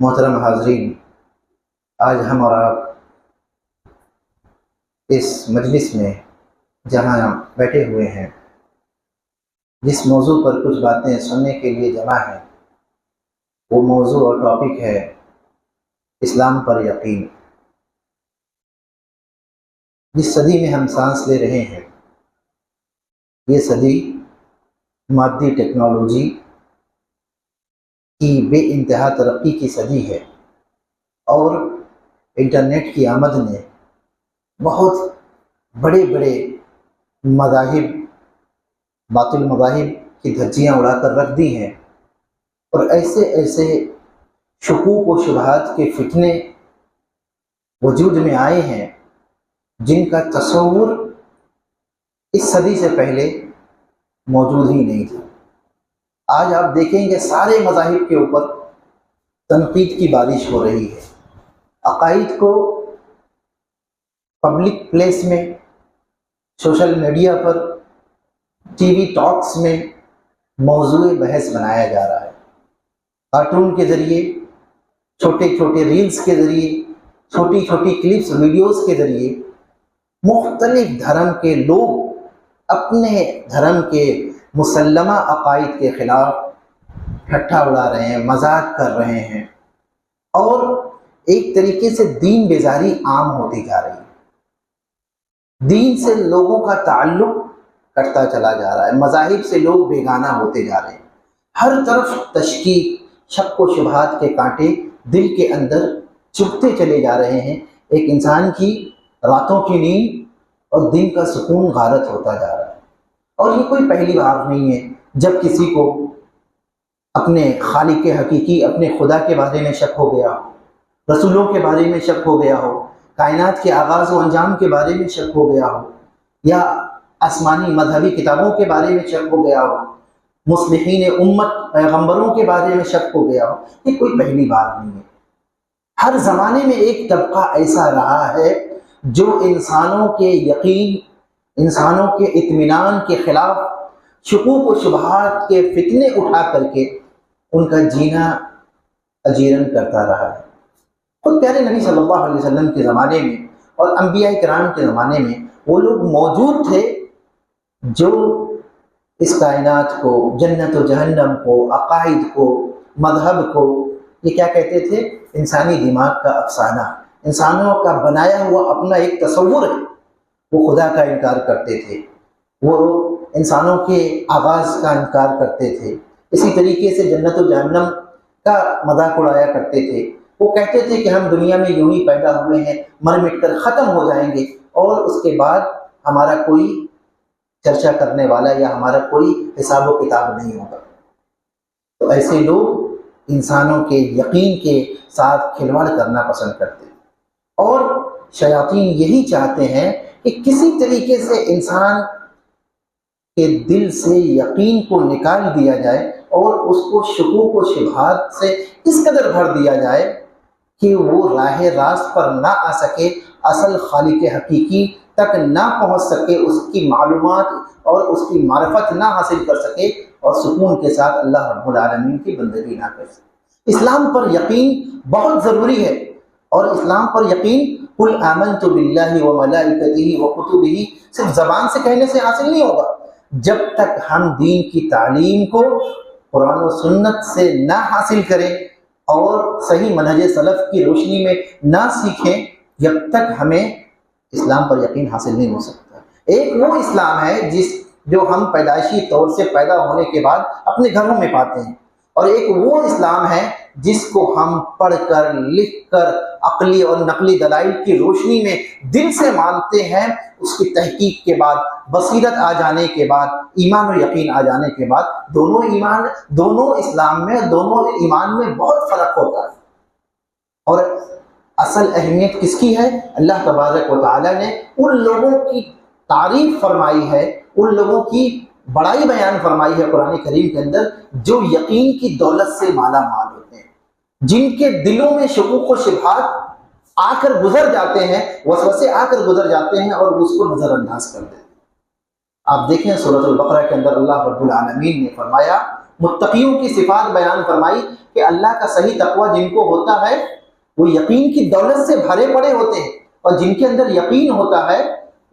मोहतरम हाजरीन, आज हम और आप इस मजलिस में जहाँ बैठे हुए हैं, जिस मौजू पर कुछ बातें सुनने के लिए जमा हैं, वो मौजू और टॉपिक है इस्लाम पर यकीन। जिस सदी में हम सांस ले रहे हैं, ये सदी मादी टेक्नोलॉजी की बेइंतहा तरक्की की सदी है, और इंटरनेट की आमद ने बहुत बड़े बड़े मज़ाहिब, बातिल मज़ाहिब की धज्जियाँ उड़ाकर रख दी हैं, और ऐसे ऐसे शुकूक व शुबहात के फितने वजूद में आए हैं जिनका तस्वुर इस सदी से पहले मौजूद ही नहीं था। आज आप देखेंगे सारे मज़ाहिब के ऊपर तनकीद की बारिश हो रही है। अकाईद को पब्लिक प्लेस में, सोशल मीडिया पर, टीवी टॉक्स में मौजूए बहस बनाया जा रहा है। कार्टून के ज़रिए, छोटे छोटे रील्स के ज़रिए, छोटी छोटी क्लिप्स वीडियोस के ज़रिए मुख्तलिफ धर्म के लोग अपने धर्म के मुसल्लमा अकाईद के ख़िलाफ़ ठट्ठा उड़ा रहे हैं, मजाक कर रहे हैं, और एक तरीके से दीन बेजारी आम होती जा रही है। दीन से लोगों का ताल्लुक़ कटता चला जा रहा है, मज़ाहिब से लोग बेगाना होते जा रहे हैं। हर तरफ तशकीक, शक व शुबहात के कांटे दिल के अंदर चुभते चले जा रहे हैं। एक इंसान की रातों की नींद और दिन का सुकून गारत होता जा रहा है। और ये कोई पहली बार नहीं है जब किसी को अपने खालिक हकीकी, अपने खुदा के बारे में शक हो गया हो, रसूलों के बारे में शक हो गया हो, कायनात के आगाज़ व अंजाम के बारे में शक हो गया हो, या आसमानी मजहबी किताबों के बारे में शक हो गया हो, मुस्लिहीन उम्मत पैगंबरों के बारे में शक हो गया हो। ये कोई पहली बार नहीं है। हर ज़माने में एक तबका ऐसा रहा है जो इंसानों के यकीन, इंसानों के इत्मीनान के ख़िलाफ़ शुकूक व शुबहात के फितने उठा करके उनका जीना अजीरन करता रहा है। खुद प्यारे नबी सल्लल्लाहु अलैहि वसल्लम के ज़माने में और अंबिया किराम के ज़माने में वो लोग मौजूद थे जो इस कायनात को, जन्नत व जहन्नम को, अकाइद को, मजहब को, ये क्या कहते थे, इंसानी दिमाग का अफसाना, इंसानों का बनाया हुआ अपना एक तस्वुर है, वो खुदा का इनकार करते थे, वो इंसानों के आगाज़ का इनकार करते थे। इसी तरीके से जन्नत व जहन्नम का मजाक उड़ाया करते थे। वो कहते थे कि हम दुनिया में यूं ही पैदा हुए हैं, मर मिट कर ख़त्म हो जाएंगे, और उसके बाद हमारा कोई चर्चा करने वाला या हमारा कोई हिसाब व किताब नहीं होगा। तो ऐसे लोग इंसानों के यकीन के साथ खिलवाड़ करना पसंद करते हैं और शयातीन यही चाहते हैं कि किसी तरीके से इंसान के दिल से यकीन को निकाल दिया जाए और उसको शुकूक व शुबहात से इस कदर भर दिया जाए कि वो राह रास्त पर ना आ सके, असल खालिक हकीकी तक ना पहुंच सके, उसकी मालूमात और उसकी मारिफत ना हासिल कर सके और सुकून के साथ अल्लाह रब्बुल आलमीन की बंदगी ना कर सके। इस्लाम पर यकीन बहुत ज़रूरी है और इस्लाम पर यकीन कुल आमनतु बिल्लाहि व मलाइकतिही व कुतुबिही सिर्फ ज़बान से कहने से हासिल नहीं होगा। जब तक हम दीन की तालीम को कुरान और सुन्नत से ना हासिल करें और सही मनहज सलफ की रोशनी में ना सीखें, जब तक हमें इस्लाम पर यकीन हासिल नहीं हो सकता। एक वो इस्लाम है जो हम पैदाइशी तौर से पैदा होने के बाद अपने घरों में पाते हैं और एक वो इस्लाम है जिसको हम पढ़कर लिख कर अक्ली और नकली दलाइल की रोशनी में दिल से मानते हैं। उसकी तहकीक के बाद, बसीरत आ जाने के बाद, ईमान और यकीन आ जाने के बाद, दोनों इस्लाम में, दोनों ईमान में बहुत फ़र्क होता है। और असल अहमियत किसकी है? अल्लाह तबारक व तआला ने उन लोगों की तारीफ फरमाई है, उन लोगों की बड़ाई बयान फरमाई है कुरान करीम के अंदर जो यकीन की दौलत से माला माल होते हैं, जिनके दिलों में शुकूक व शुबहात आकर गुजर जाते हैं, वसवसे आकर गुजर जाते हैं और उसको नजरअंदाज कर देते हैं। आप देखें सूरह बकरा के अंदर अल्लाह रब्बुल आलमीन ने फरमाया, मुत्तकियों की सिफात बयान फरमाई कि अल्लाह का सही तकवा जिनको होता है वो यकीन की दौलत से भरे पड़े होते हैं और जिनके अंदर यकीन होता है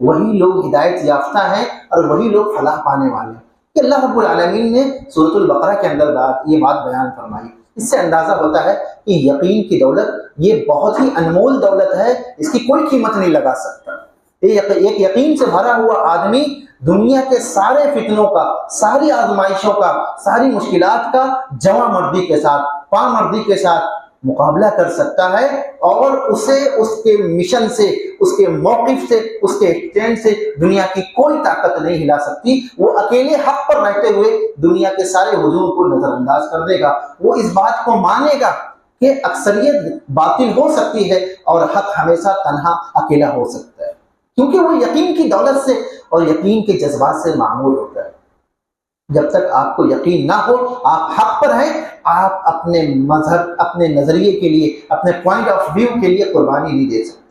वही लोग हिदायत याफ्ता हैं और वही लोग फलाह पाने वाले हैं। कि अल्लाह रब्बुल आलमीन ने सूरह बकरा के अंदर ये बात बयान फरमाई। इससे अंदाजा होता है कि यकीन की दौलत ये बहुत ही अनमोल दौलत है, इसकी कोई कीमत नहीं लगा सकता। एक यकीन से भरा हुआ आदमी दुनिया के सारे फितनों का, सारी आजमाइशों का, सारी मुश्किलात का जवा मर्दी के साथ, पामर्दी के साथ मुकाबला कर सकता है और उसे उसके मिशन से, उसके मौकिफ से, उसके स्टैंड से दुनिया की कोई ताकत नहीं हिला सकती। वो अकेले हक पर रहते हुए दुनिया के सारे हुजूम को नजरअंदाज कर देगा। वो इस बात को मानेगा कि अक्सरियत बातिल हो सकती है और हक हमेशा तन्हा अकेला हो सकता है, क्योंकि वो यकीन की दौलत से और यकीन के जज्बात से मामूल होता है। जब तक आपको यकीन ना हो आप हक पर हैं, आप अपने मजहब, अपने नजरिए के लिए, अपने पॉइंट ऑफ व्यू के लिए कुर्बानी नहीं दे सकते।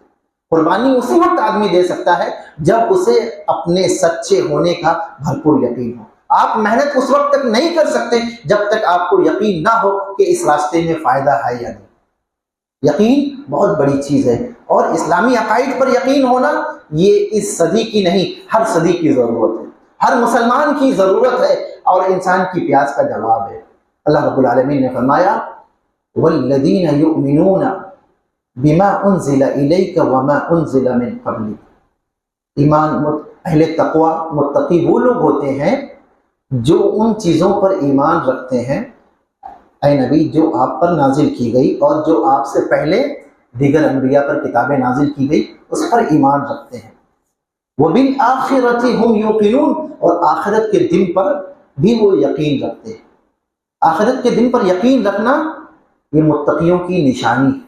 कुर्बानी उसी वक्त आदमी दे सकता है जब उसे अपने सच्चे होने का भरपूर यकीन हो। आप मेहनत उस वक्त तक नहीं कर सकते जब तक आपको यकीन ना हो कि इस रास्ते में फायदा है या नहीं। यकीन बहुत बड़ी चीज है और इस्लामी अकाइद पर यकीन होना ये इस सदी की नहीं, हर सदी की जरूरत है, हर मुसलमान की जरूरत है और इंसान की प्यास का जवाब है। अल्लाह रब्बुल आलमीन ने फरमाया, वल्लज़ीना युमिनूना बिमा उन्ज़िला इलैका वमा उन्ज़िला मिन क़ब्लिक। ईमान अहले तक़वा मुत्तकी वो लोग होते हैं जो उन चीज़ों पर ईमान रखते हैं ऐ नबी जो आप पर नाजिल की गई और जो आपसे पहले दीगर अंबिया पर किताबें नाजिल की गई उस पर ईमान रखते हैं। वो बिल आखिरति हुम युक़िनून, और आखिरत के दिन पर भी वो यकीन रखते हैं। आखिरत के दिन पर यकीन रखना ये मुत्तकियों की निशानी है।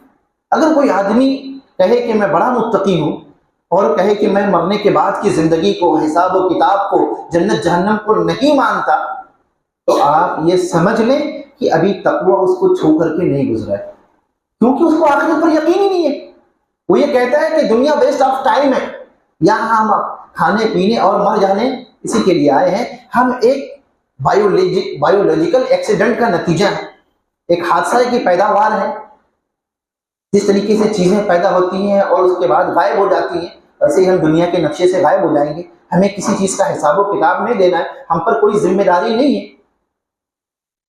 अगर कोई आदमी कहे कि मैं बड़ा मुत्तकी हूँ और कहे कि मैं मरने के बाद की जिंदगी को, हिसाब व किताब को, जन्नत जहन्नम को नहीं मानता, तो आप ये समझ लें कि अभी तकवा उसको छू करके नहीं गुजरा है, क्योंकि उसको आखिरत पर यकीन ही नहीं है। वो ये कहता है कि दुनिया वेस्ट ऑफ टाइम है, यहाँ हम खाने पीने और मर जाने इसी के लिए आए हैं। हम एक बायोलॉजिकल एक्सीडेंट का नतीजा है, एक हादसा की पैदावार है। जिस तरीके से चीजें पैदा होती हैं और उसके बाद गायब हो जाती हैं, वैसे ही हम दुनिया के नक्शे से गायब हो जाएंगे। हमें किसी चीज का हिसाब व किताब नहीं देना है, हम पर कोई जिम्मेदारी नहीं है।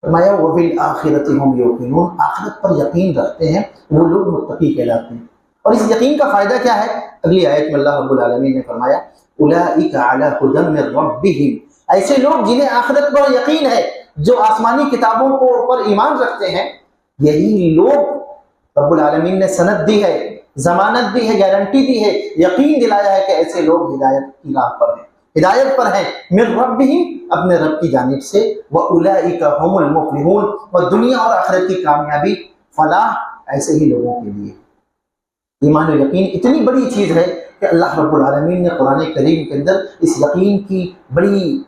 फरमाया वबिल आखिरति हुम युक़िनून, आखिरत पर यकीन रखते हैं वो लोग मुत्तकी कहलाते हैं। और इस यकीन का फायदा क्या है? अगली आयत में अल्लाह रब्बुल आलमीन ने फरमाया, उलाइका अला हुदम मिर रब्बिहिम, ऐसे लोग जिन्हें आखिरत पर यकीन है, जो आसमानी किताबों को पर ईमान रखते हैं, यही लोग रब्बुल आलमीन ने सनद दी है, जमानत दी है, गारंटी दी है, यकीन दिलाया है कि ऐसे लोग हिदायत की राह पर हैं। हिदायत पर हैं, मिन रब्बिहिम, अपने रब की जानिब से, व उलाइका हुमुल मुफ्लिहून, और दुनिया और आखिरत की कामयाबी, फलाह ऐसे ही लोगों के लिए। ईमान और यकीन इतनी बड़ी चीज़ है कि अल्लाह रब्बुल आलमीन ने कुरान करीम के अंदर इस यकीन की बड़ी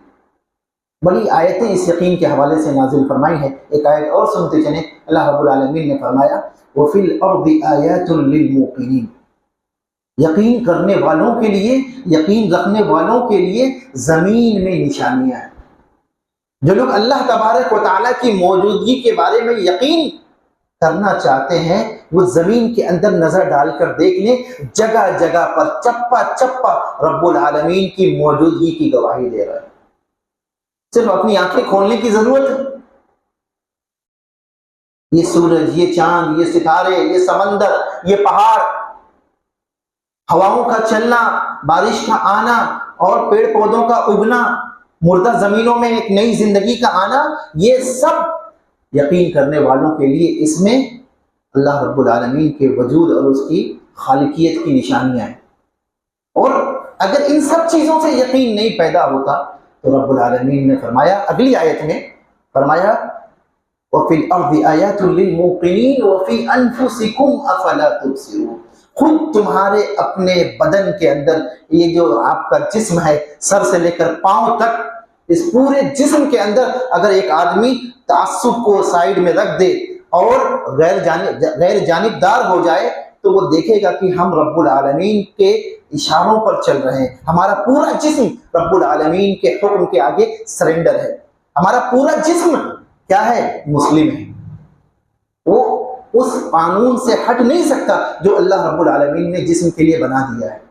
बड़ी आयतें इस यकीन के हवाले से नाजिल फरमाई है। एक आयत और सुनते चलें। अल्लाह रब्बुल आलमीन ने फरमाया, वफ़िल अर्दि आयातुन लिलमुक़िनीन, यकीन करने वालों के लिए, यकीन रखने वालों के लिए ज़मीन में निशानियाँ हैं। जो लोग अल्लाह तबारक व तआला की मौजूदगी के बारे में यकीन करना चाहते हैं, वो ज़मीन के अंदर नज़र डालकर देख लें, जगह जगह पर चप्पा चप्पा रब्बुल आलमीन की मौजूदगी की गवाही दे रहा है। सिर्फ अपनी आंखें खोलने की जरूरत है। ये सूरज, ये चांद, ये सितारे, ये समंदर, ये पहाड़, हवाओं का चलना, बारिश का आना और पेड़ पौधों का उगना, मुर्दा जमीनों में एक नई जिंदगी का आना, ये सब यकीन करने वालों के लिए इसमें अल्लाह रब्बुल आलमीन के वजूद और उसकी खालिकियत की निशानियां हैं। और अगर इन सब चीजों से यकीन नहीं पैदा होता तो रब्बुल आलमीन ने फरमाया, अगली आयत में फरमाया, वफ़िल अर्दि आयातुन लिलमुक़िनीन वफ़ी अनफुसिकुम अफ़ला तुबसिरून, खुद तुम्हारे अपने बदन के अंदर, ये जो आपका जिस्म है सर से लेकर पांव तक, इस पूरे जिस्म के अंदर अगर एक आदमी तासुब को साइड में रख दे और गैर जानिबदार हो जाए तो वो देखेगा कि हम रब्बुल आलमीन के इशारों पर चल रहे हैं। हमारा पूरा जिस्म रब्बुल आलमीन के हुक्म के आगे सरेंडर है। हमारा पूरा जिस्म क्या है? मुस्लिम है। वो उस कानून से हट नहीं सकता जो अल्लाह रब्बुल आलमीन ने जिस्म के लिए बना दिया है।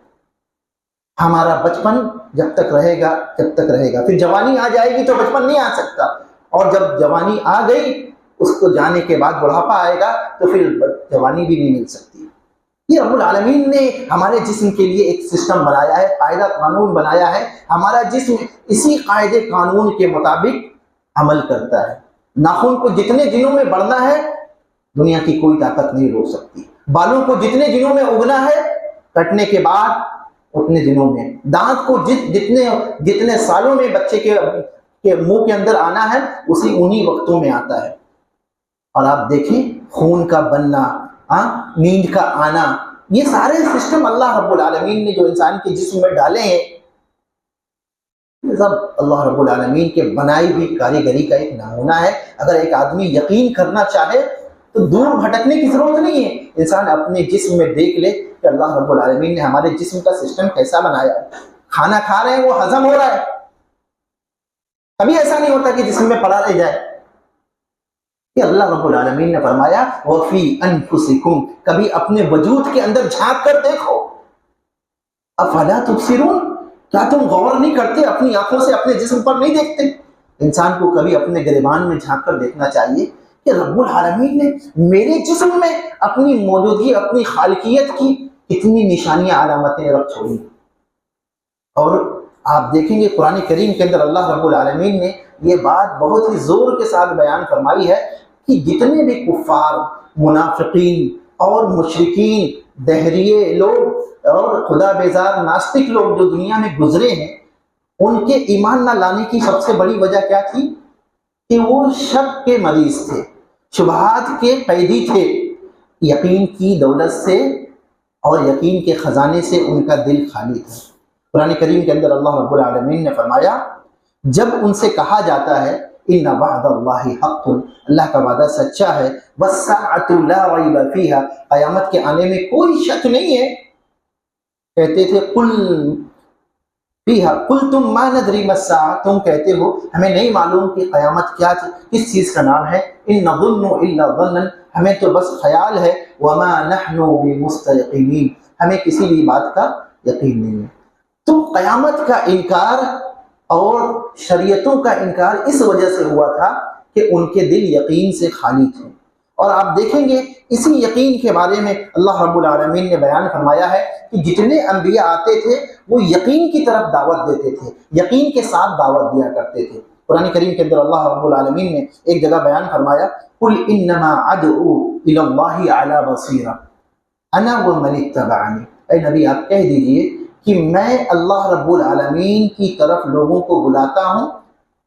हमारा बचपन जब तक रहेगा, जब तक रहेगा, फिर जवानी आ जाएगी तो बचपन नहीं आ सकता, और जब जवानी आ गई उसको जाने के बाद बुढ़ापा आएगा तो फिर जवानी भी नहीं मिल सकती। ये रब्बुल आलमीन ने हमारे जिस्म के लिए एक सिस्टम बनाया है, कायदा कानून बनाया है। हमारा जिस्म इसी कायदे कानून के मुताबिक अमल करता है। नाखून को जितने दिनों में बढ़ना है दुनिया की कोई ताकत नहीं रोक सकती। बालों को जितने दिनों में उगना है कटने के बाद उतने दिनों में। दांत को जितने सालों में बच्चे के मुंह के अंदर आना है उन्हीं वक्तों में आता है। और आप देखें खून का बनना, नींद का आना, ये सारे सिस्टम अल्लाह रब्बुल आलमीन ने जो इंसान के जिस्म में डाले हैं, सब अल्लाह रब्बुल आलमीन के बनाई हुई कारीगरी का एक नमूना है। अगर एक आदमी यकीन करना चाहे तो दूर भटकने की जरूरत नहीं है। इंसान अपने जिस्म में देख ले कि अल्लाह रब्बुल आलमीन ने हमारे जिस्म का सिस्टम कैसा बनाया है। खाना खा रहे हैं, वो हजम हो रहा है, कभी ऐसा नहीं होता कि जिस्म में पड़ा रह जाए। कि अल्लाह रब्बुल आलमीन ने फरमाया, वफी अनफुसिकुम, कभी अपने वजूद के अंदर झांक कर देखो, अफला तुबसिरून, क्या तुम गौर नहीं करते? अपनी आंखों से अपने जिस्म पर नहीं देखते? इंसान को कभी अपने गिरबान में झांक कर देखना चाहिए कि रब्बुल आलमीन ने मेरे जिस्म में अपनी मौजूदगी, अपनी खालिकियत की कितनी निशानियां, अलामतें रख छोड़ी। और आप देखेंगे कुरान करीम के अंदर अल्लाह रब्बुल आलमीन ने ये बात बहुत ही जोर के साथ बयान फरमाई है कि जितने भी कुफ्फार, मुनाफिकीन और मुशरिकीन, दहरिये लोग और खुदा बेजार नास्तिक लोग जो दुनिया में गुजरे हैं, उनके ईमान ना लाने की सबसे बड़ी वजह क्या थी? कि वो शक के मरीज थे, शुबहात के कैदी थे। यकीन की दौलत से और यकीन के खजाने से उनका दिल खाली था। कुरान करीम के अंदर अल्लाह रब्बुल आलमीन ने फरमाया, जब उनसे कहा जाता है इन्ना वअदल्लाहि हक़्क़ुन, अल्लाह का वादा सच्चा है, वस्साअतु ला रैब फीहा, क़यामत के आने में कोई शक नहीं है। कहते थे कुल फीहा कुल्तुम मा नदरी मस्साअ, तुम कहते हो हमें नहीं मालूम कि क़यामत क्या, किस चीज़ का नाम है। इन नज़ुन्नु इल्ला ज़न्नन, हमें तो बस ख्याल है। वमा नहनु बिमुस्तयक़िनीन, हमें किसी भी बात का यकीन नहीं है। तो क़यामत का इनकार और शरीयतों का इनकार इस वजह से हुआ था कि उनके दिल यकीन से खाली थे। और आप देखेंगे इसी यकीन के बारे में अल्लाह रब्बुल आलमीन ने बयान फरमाया है कि जितने अंबिया आते थे वो यकीन की तरफ दावत देते थे, यकीन के साथ दावत दिया करते थे। कुरान करीम के अंदर अल्लाह रब्बुल आलमीन ने एक जगह बयान फरमाया, कुल इन्नमा अदउ इलल्लाहि अला बसीरा अना व मन इत्तबअनी, ऐ नबी आप कह दीजिए कि मैं अल्लाह रब्बुल आलमीन की तरफ लोगों को बुलाता हूँ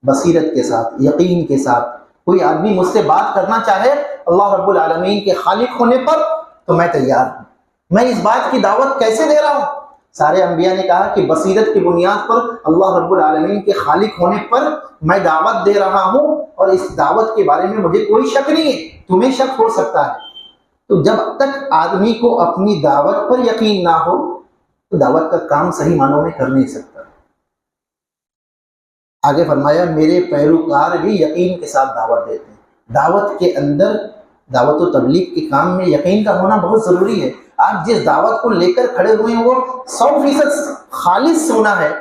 बसीरत के साथ, यकीन के साथ। कोई आदमी मुझसे बात करना चाहे अल्लाह रब्बुल आलमीन के खालिक होने पर, तो मैं तैयार हूँ। मैं इस बात की दावत कैसे दे रहा हूँ? सारे अंबिया ने कहा कि बसीरत की बुनियाद पर अल्लाह रब्बुल आलमीन के खालिक होने पर मैं दावत दे रहा हूँ, और इस दावत के बारे में मुझे कोई शक नहीं है, तुम्हें शक हो सकता है। तो जब तक आदमी को अपनी दावत पर यकीन ना हो तो दावत का काम सही मानों में कर नहीं सकता। आगे फरमाया, मेरे पैरोकार भी यकीन के साथ दावत देते हैं। दावत के अंदर, दावत व तबलीग के काम में यकीन का होना बहुत ज़रूरी है। आप जिस दावत को लेकर खड़े हुए हैं वो 100% खालिस होना है,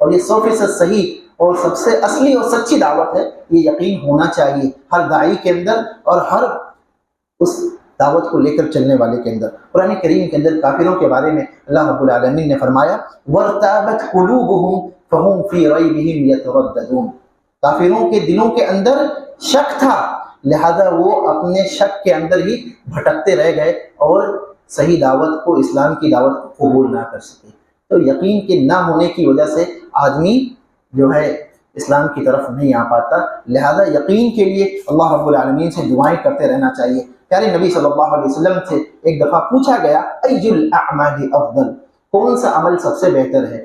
और ये 100% सही और सबसे असली और सच्ची दावत है, ये यकीन होना चाहिए हर दाई के अंदर और हर उस दावत को लेकर चलने वाले के अंदर। कुरान करीम के अंदर काफिरों के बारे में अल्लाह रब्बुल आलमीन ने फरमाया, वर्ताबत कुलूबुहुम फहुम फी रैबिहिम यतरद्ददून। काफिरों के दिलों के अंदर शक था, लिहाजा वो अपने शक के अंदर ही भटकते रह गए और सही दावत को, इस्लाम की दावत को कबूल ना कर सके। तो यकीन के ना होने की वजह से आदमी जो है इस्लाम की तरफ नहीं आ पाता। लिहाजा यकीन के लिए अल्लाह रब्बुल आलमीन से दुआएं करते रहना चाहिए। प्यारे नबी सल्लल्लाहु अलैहि वसल्लम से एक दफ़ा पूछा गया, अय्युल अअमाली अफदल, कौन सा अमल सबसे बेहतर है?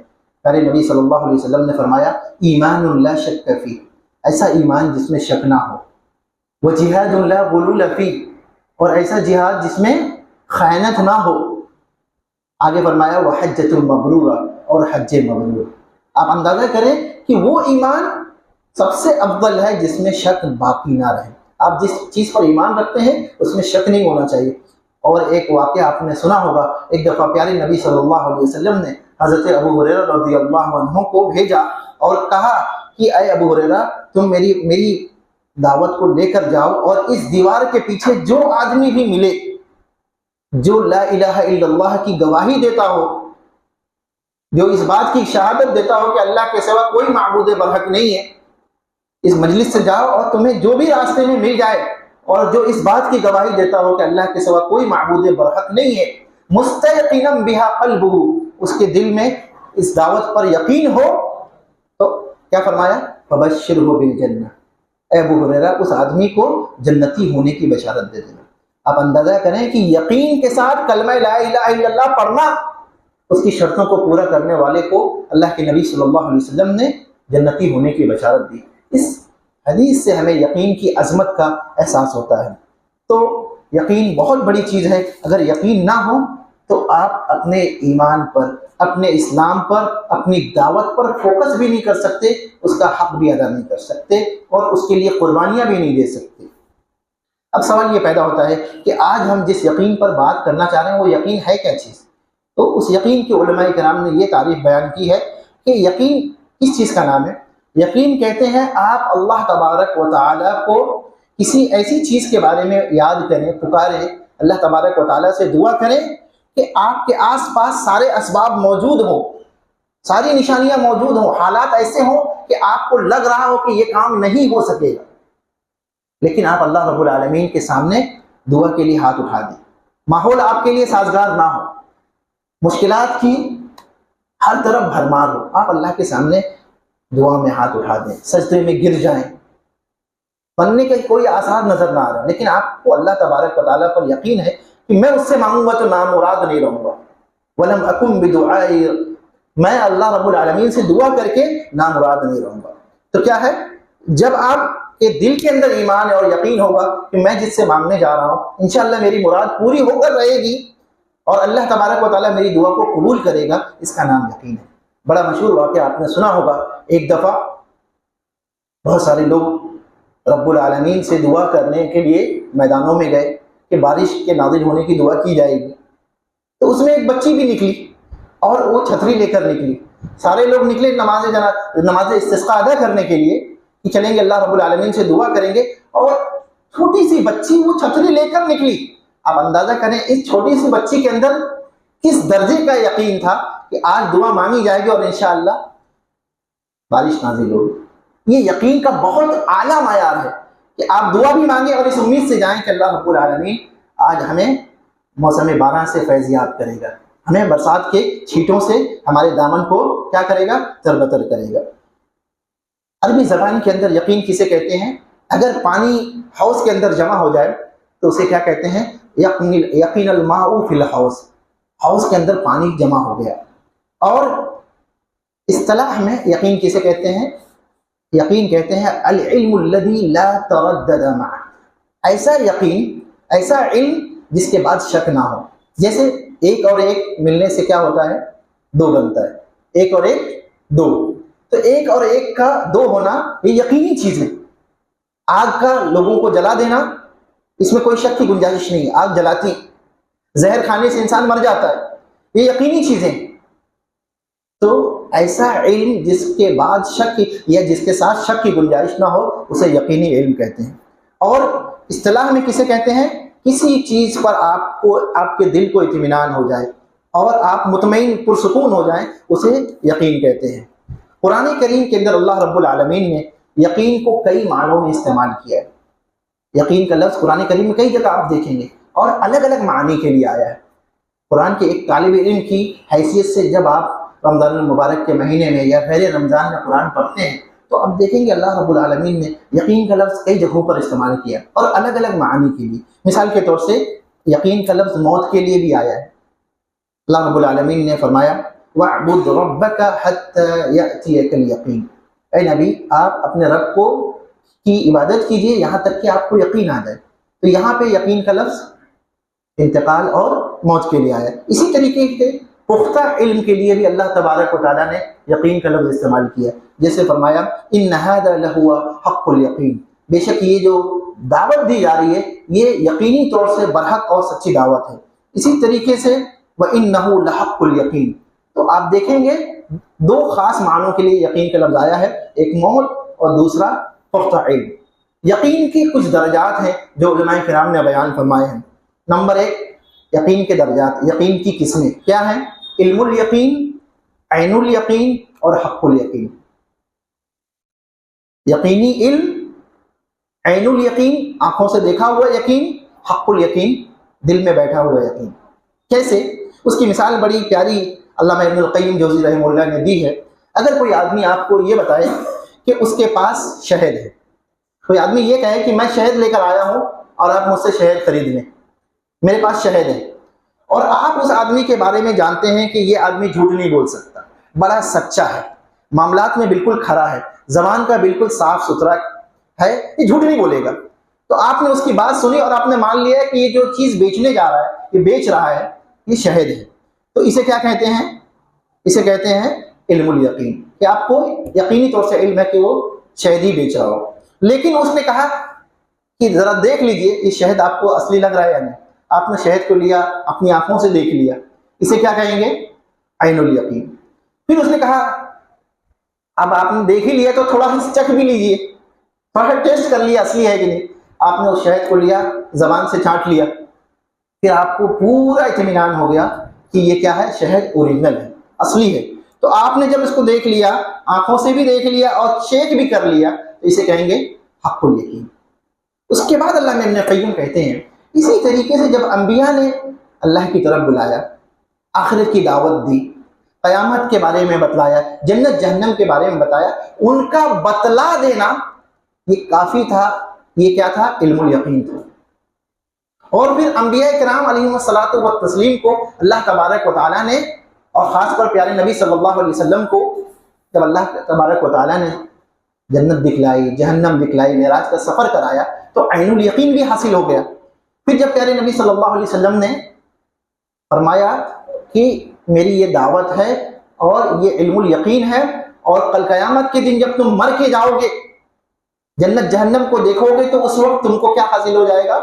प्यारे नबी सल्लल्लाहु अलैहि वसल्लम ने फरमाया, ईमानुन ला शक्क फी, ऐसा ईमान जिसमें शक ना हो, व जिहादुन ला गुलूल फी, और ऐसा जिहाद जिसमें खयानत ना हो। आगे फरमाया, व हज्जतुल मबरूरा, और हज्ज मबरूर। आप अंदाजा करें कि वो ईमान सबसे अव्वल है जिसमें शक बाकी ना रहे। आप जिस चीज़ पर ईमान रखते हैं उसमें शक नहीं होना चाहिए। और एक वाक़या आपने सुना होगा, एक दफ़ा प्यारे नबी सल्लल्लाहु अलैहि वसल्लम ने हज़रत अबू हुरैरा रज़ियल्लाहु अन्हु को भेजा और कहा कि अय अबू हुरैरा, तुम मेरी दावत को लेकर जाओ, और इस दीवार के पीछे जो आदमी भी मिले जो ला इलाहा इल्लल्लाह की गवाही देता हो, जो इस बात की शहादत देता हो कि अल्लाह के सिवा कोई माबूद बरहक नहीं है, इस मजलिस से जाओ और तुम्हें जो भी रास्ते में मिल जाए और जो इस बात की गवाही देता हो कि अल्लाह के सिवा कोई माबूद बरहक नहीं है, मुस्तयक़िनन बिहा क़ल्बुहु, उसके दिल में इस दावत पर यकीन हो, तो क्या फरमाया, फबश्शिरहु बिल जन्नह, ऐ अबू हुरैरा उस आदमी को जन्नती होने की बशारत दे देना। आप अंदाजा करें कि यकीन के साथ कलमा ला इलाहा इल्लल्लाह पढ़ना, उसकी शर्तों को पूरा करने वाले को अल्लाह के नबी सल्लल्लाहु अलैहि वसल्लम ने जन्नती होने की बशारत दी। इस हदीस से हमें यकीन की अजमत का एहसास होता है। तो यकीन बहुत बड़ी चीज़ है। अगर यकीन ना हो तो आप अपने ईमान पर, अपने इस्लाम पर, अपनी दावत पर फोकस भी नहीं कर सकते, उसका हक भी अदा नहीं कर सकते और उसके लिए कुर्बानियाँ भी नहीं दे सकते। अब सवाल ये पैदा होता है कि आज हम जिस यकीन पर बात करना चाह रहे हैं वो यकीन है क्या चीज़? तो उस यकीन के उलमाए किराम ने ये तारीफ बयान की है कि यकीन किस चीज़ का नाम है। यकीन कहते हैं आप अल्लाह तबारक व तआला को किसी ऐसी चीज़ के बारे में याद करें, पुकारें, अल्लाह तबारक व तआला से दुआ करें कि आपके आसपास सारे असबाब मौजूद हों, सारी निशानियां मौजूद हों, हालात ऐसे हों कि आपको लग रहा हो कि ये काम नहीं हो सकेगा, लेकिन आप अल्लाह रब्बुल आलमीन के सामने दुआ के लिए हाथ उठा दें। माहौल आपके लिए साजगार ना हो, मुश्किलात की हर तरफ भरमार हो, आप अल्लाह के सामने दुआ में हाथ उठा दें, सजदे में गिर जाएं, बनने के कोई आसार नजर ना आ रहा, लेकिन आपको अल्लाह तबारक व तआला पर यकीन है कि मैं उससे मांगूंगा तो नामुराद नहीं रहूंगा। वलम अकुम बिदुआई, मैं अल्लाह रब्बुल आलमीन से दुआ करके नामुराद नहीं रहूंगा। तो क्या है, जब आपके दिल के अंदर ईमान है और यकीन होगा कि मैं जिससे मांगने जा रहा हूँ इंशाअल्लाह मेरी मुराद पूरी होकर रहेगी और अल्लाह तबारक व तआला मेरी दुआ को कबूल करेगा, इसका नाम यकीन है। बड़ा मशहूर वाक़या आपने सुना होगा, एक दफ़ा बहुत सारे लोग रब्बुल आलमीन से दुआ करने के लिए मैदानों में गए कि बारिश के नाज़िल होने की दुआ की जाएगी। तो उसमें एक बच्ची भी निकली और वो छतरी लेकर निकली। सारे लोग निकले नमाज इस्तिस्का अदा करने के लिए कि चलेंगे अल्लाह रब्बुल आलमीन से दुआ करेंगे, और छोटी सी बच्ची वो छतरी लेकर निकली। आप अंदाजा करें इस छोटी सी बच्ची के अंदर किस दर्जे का यकीन था कि आज दुआ मांगी जाएगी और इंशाअल्लाह बारिश नाज़िल होगी। ये यकीन का बहुत आला मायार है कि आप दुआ भी मांगे और इस उम्मीद से जाएं कि अल्लाह रब्बुल आलमीन आज हमें मौसम बारह से फैज़ याब करेगा। हमें बरसात के छींटों से हमारे दामन को क्या करेगा, तरबतर करेगा। अरबी ज़बान के अंदर यकीन किसे कहते हैं? अगर पानी हाउस के अंदर जमा हो जाए तो उसे क्या कहते हैं? यकीन अल माउ फिल हाउस, हाउस के अंदर पानी जमा हो गया। और इस्तिलाह में यकीन किसे कहते हैं? यकीन कहते हैं अल इल्मुल लज़ी ला तरद्दद मअ, ऐसा यकीन, ऐसा इल्म जिसके बाद शक ना हो। जैसे एक और एक मिलने से क्या होता है? दो बनता है, एक और एक दो। तो एक और एक का दो होना ये यकीनी चीज है। आग का लोगों को जला देना, इसमें कोई शक की गुंजाइश नहीं है, आग जलाती, जहर खाने से इंसान मर जाता है, ये यकीनी चीजें। तो ऐसा इल्म जिसके बाद शक या जिसके साथ शक की गुंजाइश ना हो उसे यकीनी इल्म कहते हैं। और इस्तिलाह में किसे कहते हैं? किसी चीज पर आपको, आपके दिल को इत्मीनान हो जाए और आप मुतमईन पुरसुकून हो जाएं, उसे यकीन कहते हैं। कुरान करीम के अंदर अल्लाह रब्बुल आलमीन ने यकीन को कई मानों में इस्तेमाल किया है। यकीन का लफ्ज़ कुरान करीम में कई जगह आप देखेंगे और अलग अलग मानी के लिए आया है। कुरान के एक तालिब इल्म की हैसियत से जब आप रमज़ान मुबारक के महीने में या गैर रमज़ान में कुरान पढ़ते हैं तो आप देखेंगे अल्लाह रब्बुल आलमीन ने यकीन का लफ्ज़ कई जगहों पर इस्तेमाल किया और अलग अलग मानी के लिए। मिसाल के तौर से यकीन का लफ्ज़ मौत के लिए भी आया है। अल्लाह रब्बुल आलमीन ने फरमाया वअबुद रब्बका हत्ता यअतियकल यकीन, ऐ नबी आप अपने रब को की इबादत कीजिए यहाँ तक कि आपको यकीन आ जाए। तो यहाँ पे यकीन का लफ्ज़ इंतकाल और मौत के लिए आया। इसी तरीके के पुख्ता इल्म के लिए भी अल्लाह तबारक व तआला ने यकीन का लफ्ज़ इस्तेमाल किया। जैसे फरमाया इन्न हाज़ा लहुवा हक़्क़ुल यकीन, बेशक ये जो दावत दी जा रही है ये यकीनी तौर से बरहक और सच्ची दावत है। इसी तरीके से व इन्नहु लहक़्क़ुल यकीन, तो आप देखेंगे दो खास मानों के लिए यकीन का लफ्ज़ आया है, एक मौत और दूसरा पुख्ता इल्म। यकीन की कुछ दर्जात हैं जो उलमाए किराम ने बयान फरमाए हैं। नंबर एक, यकीन के दर्जात, यकीन की किस्में क्या हैं? इल्मुल यकीन, ऐनुल यकीन और हक़्क़ुल यकीन। यकीनी इल्म, ऐनुल यकीन आंखों से देखा हुआ यकीन, हक़्क़ुल यकीन दिल में बैठा हुआ यकीन। कैसे? उसकी मिसाल बड़ी प्यारी अल्लामा इब्नुल क़य्यिम जौज़ी रहमहुल्लाह ने दी है। अगर कोई आदमी आपको ये बताए कि उसके पास शहद है, कोई आदमी ये कहे कि मैं शहद लेकर आया हूँ और आप मुझसे शहद खरीद लें, मेरे पास शहद है, और आप उस आदमी के बारे में जानते हैं कि ये आदमी झूठ नहीं बोल सकता, बड़ा सच्चा है, मामलात में बिल्कुल खरा है, जबान का बिल्कुल साफ सुथरा है, ये झूठ नहीं बोलेगा। तो आपने उसकी बात सुनी और आपने मान लिया कि ये जो चीज बेचने जा रहा है, ये बेच रहा है, ये शहद है। तो इसे क्या कहते हैं? इसे कहते हैं इल्मुल यकीन, कि आपको यकीनी तौर से इल्म है कि वो शहद ही बेच रहा हो। लेकिन उसने कहा कि जरा देख लीजिए ये शहद आपको असली लग रहा है या नहीं। आपने शहद को लिया, अपनी आंखों से देख लिया, इसे क्या कहेंगे? ऐनुल यकीन। फिर उसने कहा अब आपने देख ही लिया तो थोड़ा सा चख भी लीजिए, थोड़ा टेस्ट कर लिया असली है कि नहीं। आपने उस शहद को लिया, जबान से चाट लिया, फिर आपको पूरा इत्मीनान हो गया कि ये क्या है? शहद ओरिजिनल है, असली है। तो आपने जब इसको देख लिया, आंखों से भी देख लिया और चेक भी कर लिया, तो इसे कहेंगे हक़्क़ुल यकीन। उसके बाद अल्लाह में इब्न क़य्यिम कहते हैं इसी तरीके से जब अंबिया ने अल्लाह की तरफ बुलाया, आखिरत की दावत दी, क़यामत के बारे में बतलाया, जन्नत जहन्नम के बारे में बताया, उनका बतला देना ये काफ़ी था। ये क्या था? इल्मुल यकीन था। और फिर अंबिया किराम अलैहिमुस्सलातु व तस्लीम को अल्लाह तबारक व तआला ने, और ख़ासकर प्यारे नबी सल्लल्लाहु अलैहि वसल्लम को जब अल्लाह तबारक व तआला ने जन्नत दिखलाई, जहन्नम दिखलाई, मेराज का सफ़र कराया, तो ऐनुल यकीन भी हासिल हो गया। फिर जब प्यारे नबी सल्लल्लाहु अलैहि वसल्लम ने फरमाया कि मेरी ये दावत है और ये इल्मुल यकीन है, और कल क़यामत के दिन जब तुम मर के जाओगे, जन्नत जहन्नम को देखोगे, तो उस वक्त तुमको क्या हासिल हो जाएगा?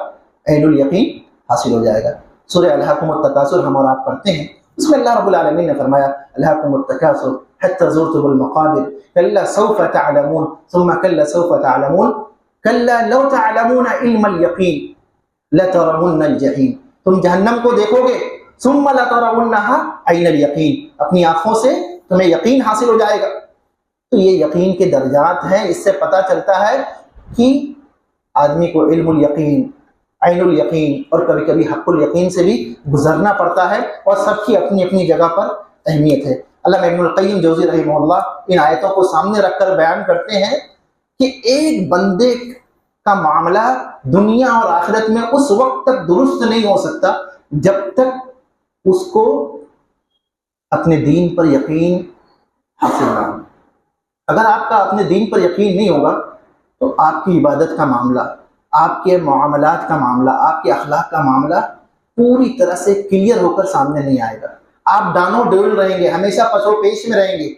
ऐनुल यकीन हासिल हो जाएगा। सूरह अलहाकुमुत तकासुर हम और आप पढ़ते हैं, इसमें अल्लाह रब्बुल आलमीन ने फरमाया अलहाकुमुत तकासुर हत्ता ज़ुरतुमुल मक़ाबिर कल्ला सौफ़ तअलमून सुम्मा कल्ला सौफ़ तअलमून कल्ला लौ तअलमून इल्मल यकीन लतरवुन्नल जहीम। तुम जहन्नम को देखोगे, सुम्मा लतरवुन्नहा ऐनल यकीन, अपनी आंखों से तुम्हें यकीन हासिल हो जाएगा। तो ये यकीन के दर्जात हैं। इससे पता चलता है कि आदमी को इल्मुल यकीन, ऐनुल यकीन और कभी कभी हक़ुल यकीन से भी गुजरना पड़ता है, और सबकी अपनी अपनी जगह पर अहमियत है। अल्लामा इब्नुल क़य्यिम जौज़ी रहमहुल्लाह इन आयतों को सामने रखकर बयान करते हैं कि एक बंदे का मामला दुनिया और आखिरत में उस वक्त तक दुरुस्त नहीं हो सकता जब तक उसको अपने दीन पर यकीन हासिल ना हो। अगर आपका अपने दीन पर यकीन नहीं होगा तो आपकी इबादत का मामला, आपके मामलात का मामला, आपके अखलाक का मामला पूरी तरह से क्लियर होकर सामने नहीं आएगा। आप डानो डोल रहेंगे, हमेशा पसो पेश में रहेंगे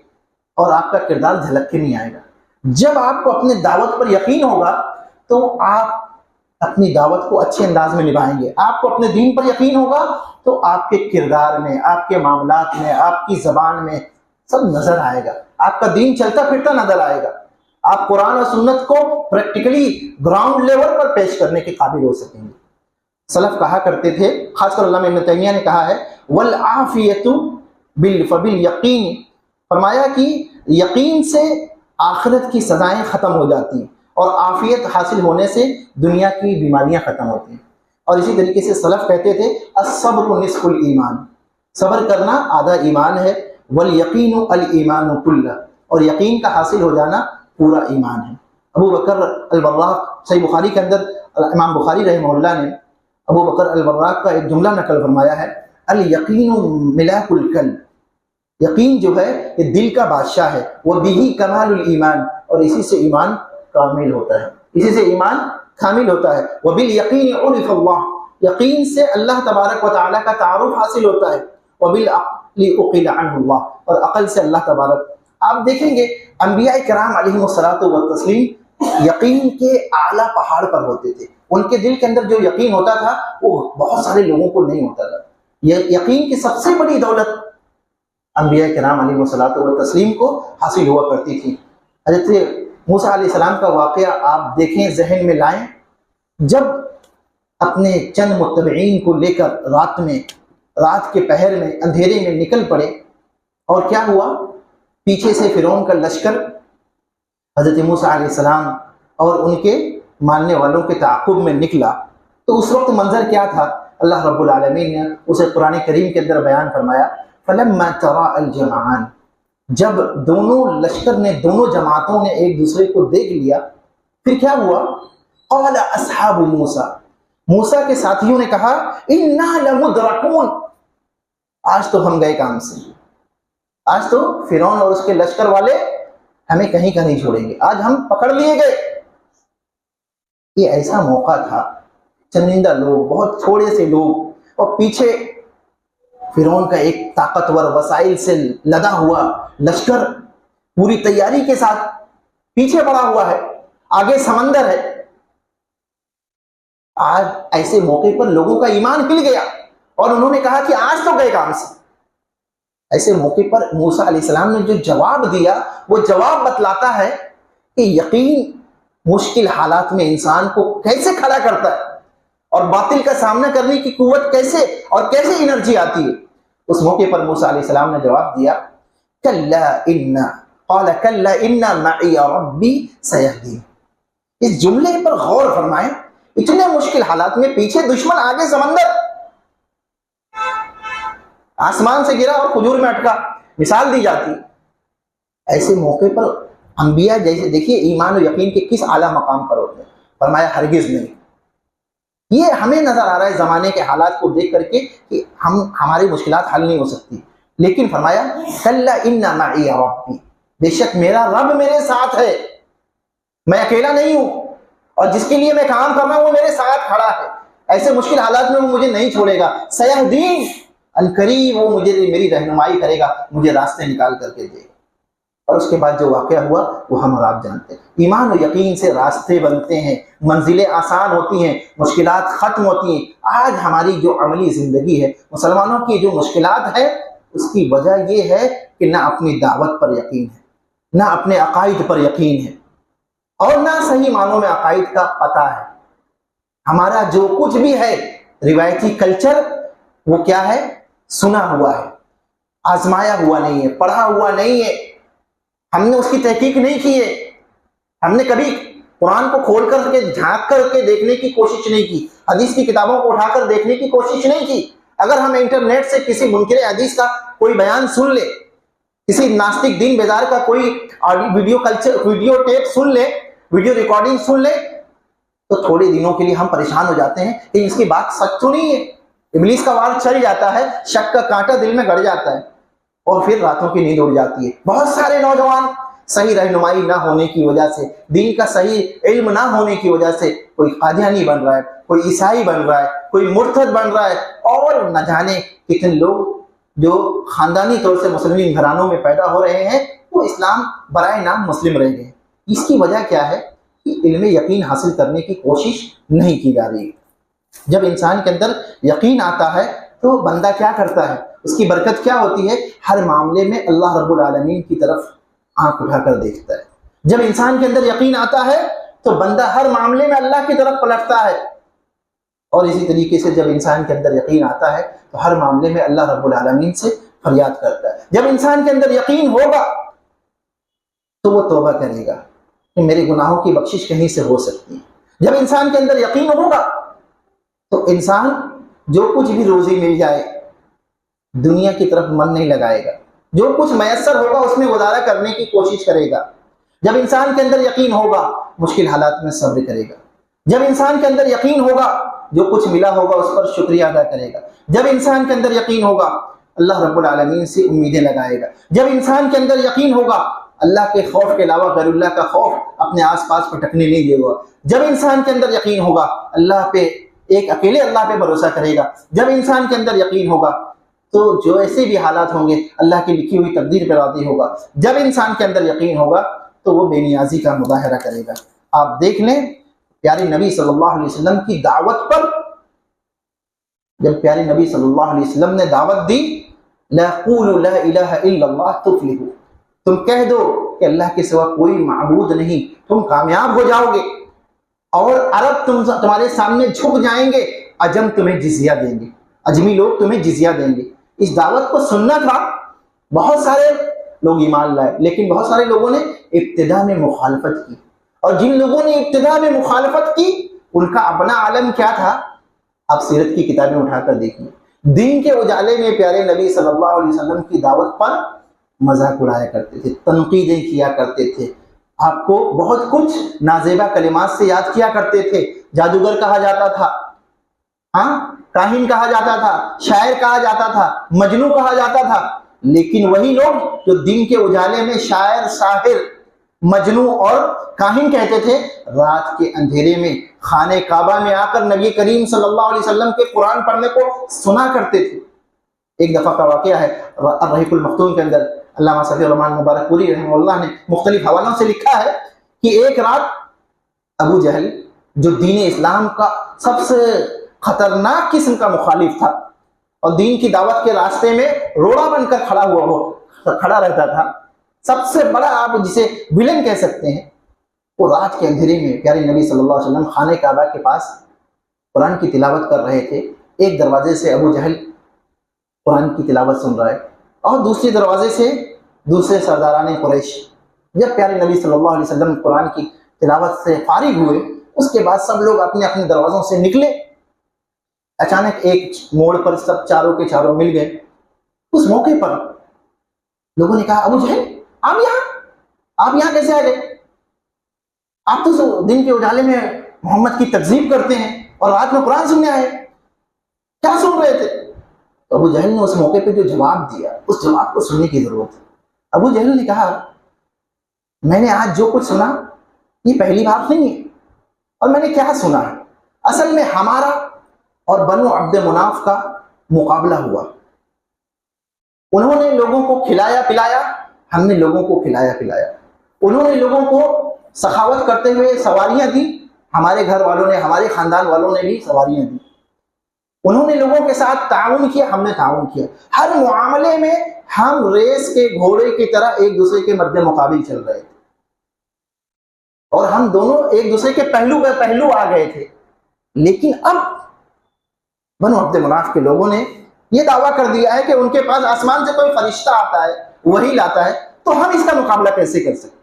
और आपका किरदार झलक के नहीं आएगा। जब आपको अपने दावत पर यकीन होगा तो आप अपनी दावत को अच्छे अंदाज में निभाएंगे। आपको अपने दीन पर यकीन होगा तो आपके किरदार में, आपके मामलात में, आपकी जबान में सब नजर आएगा। आपका दीन चलता फिरता नजर आएगा। आप कुरान और सुन्नत को प्रैक्टिकली ग्राउंड लेवल पर पेश करने के काबिल हो सकेंगे। सलफ कहा करते थे, खासकर अल्लामा इब्न तैमिया ने कहा है, वल आफियतु बिल फबिल यकीन, फरमाया कि यकीन से आखिरत की सजाएं खत्म हो जाती हैं और आफियत हासिल होने से दुनिया की बीमारियां खत्म होती हैं। और इसी तरीके से सलफ कहते थे, अस्सब्रु निस्फुल ईमान, सब्र करना आधा ईमान है, वल यकीनु अल ईमानु कुल्ला, और यकीन का हासिल हो जाना पूरा ईमान है। अबू बकर अल-बर्राक, सही बुखारी के अंदर इमाम बुखारी रहमहुल्लाह ने अबू बकर अल-बर्राक का एक जुमला नकल फरमाया है, अल यकीनु मिलाकुल कल्ब, यकीन जो है ये दिल का बादशाह है, वह बिही कमालुल ईमान, और इसी से ईमान कामिल होता है, इसी से ईमान कामिल होता है। वह बिल यकीन उरिफ अल्लाह, यकीन से अल्लाह तबारक व तआला का तारुफ हासिल होता है। वह बिल अक़्लि उक़िल अन्हुल्लाह, और अक़ल से अल्लाह तबारक। आप देखेंगे अंबिया किराम अलैहिमुस्सलातु व तस्लीम यकीन के आला पहाड़ पर होते थे। उनके दिल के अंदर जो यकीन होता था वो बहुत सारे लोगों को नहीं होता था। यकीन की सबसे बड़ी दौलत अंबिया किराम अलैहिमुस्सलातु व तस्लीम को हासिल हुआ करती थी। हज़रत मूसा अलैहिस्सलाम का वाक़या आप देखें, जहन में लाएं। जब अपने चंद मुत्तबईन को लेकर रात के पहर में अंधेरे में निकल पड़े, और क्या हुआ, पीछे से फिरौन का लश्कर हज़रत मूसा अलैहिस्सलाम और उनके मानने वालों के ताक़ुब में निकला, तो उस वक्त मंजर क्या था, अल्लाह रब्बुल आलमीन ने उसे कुरान करीम के अंदर बयान फरमाया, फलम्मा तरा अल जमआन, जब दोनों लश्कर ने, दोनों जमातों ने एक दूसरे को देख लिया, फिर क्या हुआ, क़ाला अस्हाबु मूसा, मूसा के साथियों ने कहा, इन्ना लमुद्रकून, आज तो हम गए काम से, आज तो फिरौन और उसके लश्कर वाले हमें कहीं का नहीं छोड़ेंगे, आज हम पकड़ लिए गए। ये ऐसा मौका था, चंदिंदा लोग, बहुत थोड़े से लोग, और पीछे फिरौन का एक ताकतवर वसाइल से लदा हुआ लश्कर पूरी तैयारी के साथ पीछे पड़ा हुआ है, आगे समंदर है। आज ऐसे मौके पर लोगों का ईमान हिल गया और उन्होंने कहा कि आज तो गए काम से। ऐसे मौके पर मूसा अलैहिस्सलाम ने जो जवाब दिया, वो जवाब बतलाता है कि यकीन मुश्किल हालात में इंसान को कैसे खड़ा करता है और बातिल का सामना करने की कुव्वत कैसे और कैसे एनर्जी आती है। उस मौके पर मूसा अलैहिस्सलाम ने जवाब दिया, कल्ला इन्ना, क़ाला कल्ला इन्ना मई रब्बी सयहदीन। इस जुमले पर गौर फरमाएं, इतने मुश्किल हालात में पीछे दुश्मन, आगे समंदर, आसमान से गिरा और खजूर में अटका, मिसाल दी जाती। ऐसे मौके पर अंबिया जैसे, देखिए ईमान और यकीन के किस आला मकाम पर होते हैं, फरमाया हरगिज नहीं। ये हमें नजर आ रहा है जमाने के हालात को देख करके कि हमारी मुश्किलात हल नहीं हो सकती, लेकिन फरमाया कल्ला इन्ना मई रब्बी, बेशक मेरा रब मेरे साथ है, मैं अकेला नहीं हूं, और जिसके लिए मैं काम कर रहा हूं वो मेरे साथ खड़ा है। ऐसे मुश्किल हालात में वो मुझे नहीं छोड़ेगा। सयहदीन, अनकरीब वो मुझे, मेरी रहनुमाई करेगा, मुझे रास्ते निकाल करके देगा। और उसके बाद जो वाक़या हुआ वो हम और आप जानते हैं। ईमान और यकीन से रास्ते बनते हैं, मंजिलें आसान होती हैं, मुश्किलात खत्म होती हैं। आज हमारी जो अमली ज़िंदगी है, मुसलमानों की जो मुश्किलात है, उसकी वजह ये है कि ना अपनी दावत पर यकीन है, ना अपने अकायद पर यकीन है, और ना सही मानों में अकायद का पता है। हमारा जो कुछ भी है रिवायती कल्चर, वो क्या है, सुना हुआ है, आजमाया हुआ नहीं है, पढ़ा हुआ नहीं है, हमने उसकी तहकीक नहीं की है, हमने कभी कुरान को खोल करके झांक करके देखने की कोशिश नहीं की, हदीस की किताबों को उठाकर देखने की कोशिश नहीं की। अगर हम इंटरनेट से किसी मुनकिर हदीस का कोई बयान सुन ले, किसी नास्तिक दीन बेजार का कोई वीडियो टेप सुन ले, वीडियो रिकॉर्डिंग सुन ले, तो थोड़े दिनों के लिए हम परेशान हो जाते हैं कि इसकी बात सच तो नहीं है। इब्लीस का वार चढ़ जाता है, शक का कांटा दिल में गड़ जाता है और फिर रातों की नींद उड़ जाती है। बहुत सारे नौजवान सही रहनुमाई ना होने की वजह से, दीन का सही इल्म ना होने की वजह से कोई कादियानी बन रहा है, कोई ईसाई बन रहा है, कोई मुर्तद बन रहा है, और न जाने कितने लोग जो खानदानी तौर से मुस्लिम घरानों में पैदा हो रहे हैं वो इस्लाम बराए नाम मुस्लिम रह गए। इसकी वजह क्या है कि इल्म यकीन हासिल करने की कोशिश नहीं की जा रही। जब इंसान के अंदर यकीन आता है तो बंदा क्या करता है, उसकी बरकत क्या होती है, हर मामले में अल्लाह रब्बुल आलमीन की तरफ आंख उठाकर देखता है। जब इंसान के अंदर यकीन आता है तो बंदा हर मामले में अल्लाह की तरफ पलटता है, और इसी तरीके से जब इंसान के अंदर यकीन आता है तो हर मामले में अल्लाह रब्बुल आलमीन से फरियाद करता है। जब इंसान के अंदर यकीन होगा तो वो तौबा करेगा कि मेरे गुनाहों की बख्शिश कहीं से हो सकती है। जब इंसान के अंदर यकीन होगा तो इंसान जो कुछ भी रोजी मिल जाए दुनिया की तरफ मन नहीं लगाएगा, जो कुछ मयसर होगा उसमें गुजारा करने की कोशिश करेगा। जब इंसान के अंदर यकीन होगा मुश्किल हालात में सब्र करेगा। जब इंसान के अंदर यकीन होगा जो कुछ मिला होगा उस पर शुक्रिया अदा करेगा। जब इंसान के अंदर यकीन होगा अल्लाह रब्बुल आलमीन से उम्मीदें लगाएगा। जब इंसान के अंदर यकीन होगा अल्लाह के खौफ के अलावा गैरुल्लाह का खौफ अपने आसपास भटकने नहीं देगा। जब इंसान के अंदर यकीन होगा अल्लाह पे, एक अकेले अल्लाह पे भरोसा करेगा। जब इंसान के अंदर यकीन होगा तो जो ऐसे भी हालात होंगे अल्लाह की लिखी हुई तकदीर पर राज़ी होगा। जब इंसान के अंदर यकीन होगा तो वो बेनियाजी का मुजाहरा करेगा। आप देख लें प्यारे नबी सल्लल्लाहु अलैहि वसल्लम की दावत पर, जब प्यारे नबी सल्लल्लाहु अलैहि वसल्लम ने दावत दी, ला क़ूलू ला इलाहा इल्लल्लाह तुफ़्लिहू, तुम कह दो कि अल्लाह के सिवा कोई माबूद नहीं, तुम कामयाब हो जाओगे और अरब तुम्हारे सामने झुक जाएंगे, अजम तुम्हें जिजिया देंगे, अजमी लोग तुम्हें जिजिया देंगे। इस दावत को सुनना था, बहुत सारे लोग ईमान लाए, लेकिन बहुत सारे लोगों ने इब्तिदा में मुखालफत की, और जिन लोगों ने इब्तिदा में मुखालफत की उनका अपना आलम क्या था आप सीरत की किताबें उठाकर देखिए। दीन के उजाले में प्यारे नबी सल्लल्लाहु अलैहि वसल्लम की दावत पर मजाक उड़ाया करते थे, तनकीदें किया करते थे, आपको बहुत कुछ नाजेबा कलिमात से याद किया करते थे। जादूगर कहा जाता था, हाँ, काहिन कहा जाता था, शायर कहा जाता था, मजनू कहा जाता था, लेकिन वही लोग जो दिन के उजाले में शायर, शाहिर, मजनू और काहिन कहते थे, रात के अंधेरे में खाने काबा में आकर नबी करीम सल्लल्लाहु अलैहि वसल्लम के कुरान पढ़ने को सुना करते थे। एक दफा का वाकया है अर्रहीकुल मख्तूम के अंदर, अल्लामा सफ़ी रहमान मुबारकपुरी रहमतुल्लाह ने मुख्तलिफ हवालों से लिखा है कि एक रात अबू जहल जो दीन इस्लाम का सबसे खतरनाक किस्म का मुखालिफ था और दीन की दावत के रास्ते में रोड़ा बनकर खड़ा रहता था, सबसे बड़ा आप जिसे विलन कह सकते हैं, वो रात के अंधेरे में प्यारे नबी सल्लल्लाहु अलैहि वसल्लम खाने काबा के पास कुरान की तिलावत कर रहे थे। एक दरवाजे से अबू जहल कुरान की तिलावत सुन रहा है और दूसरे दरवाजे से दूसरे सरदारान कुरैश। जब प्यारे नबी सल्लल्लाहु अलैहि वसल्लम कुरान की तिलावत से फारिग हुए, उसके बाद सब लोग अपने अपने दरवाजों से निकले। अचानक एक मोड़ पर सब चारों के चारों मिल गए। उस मौके पर लोगों ने कहा, अबू जहल आप यहाँ कैसे आ गए? आप तो दिन के उजाले में मोहम्मद की तकजीब करते हैं और रात में कुरान सुनने आए, क्या सुन रहे थे? तो अबू जहल ने उस मौके पे जो जवाब दिया, उस जवाब को सुनने की जरूरत है। अबू जहल ने कहा, मैंने आज जो कुछ सुना ये पहली बात नहीं है, और मैंने क्या सुना है, असल में हमारा और बनु अब्द मुनाफ का मुकाबला हुआ। उन्होंने लोगों को खिलाया पिलाया, हमने लोगों को खिलाया पिलाया। उन्होंने लोगों को सखावत करते हुए सवारियां दी, हमारे घर वालों ने, हमारे खानदान वालों ने भी सवारियां दी। उन्होंने लोगों के साथ ताउन किया, हमने ताउन किया। हर मुआमले में हम रेस के घोड़े की तरह एक दूसरे के मध्य मुकाबिल चल रहे थे और हम दोनों एक दूसरे के पहलू पे पहलू आ गए थे। लेकिन अब बनु अब्द मुनाफ के लोगों ने यह दावा कर दिया है कि उनके पास आसमान से कोई फरिश्ता आता है, वही लाता है, तो हम इसका मुकाबला कैसे कर सकते?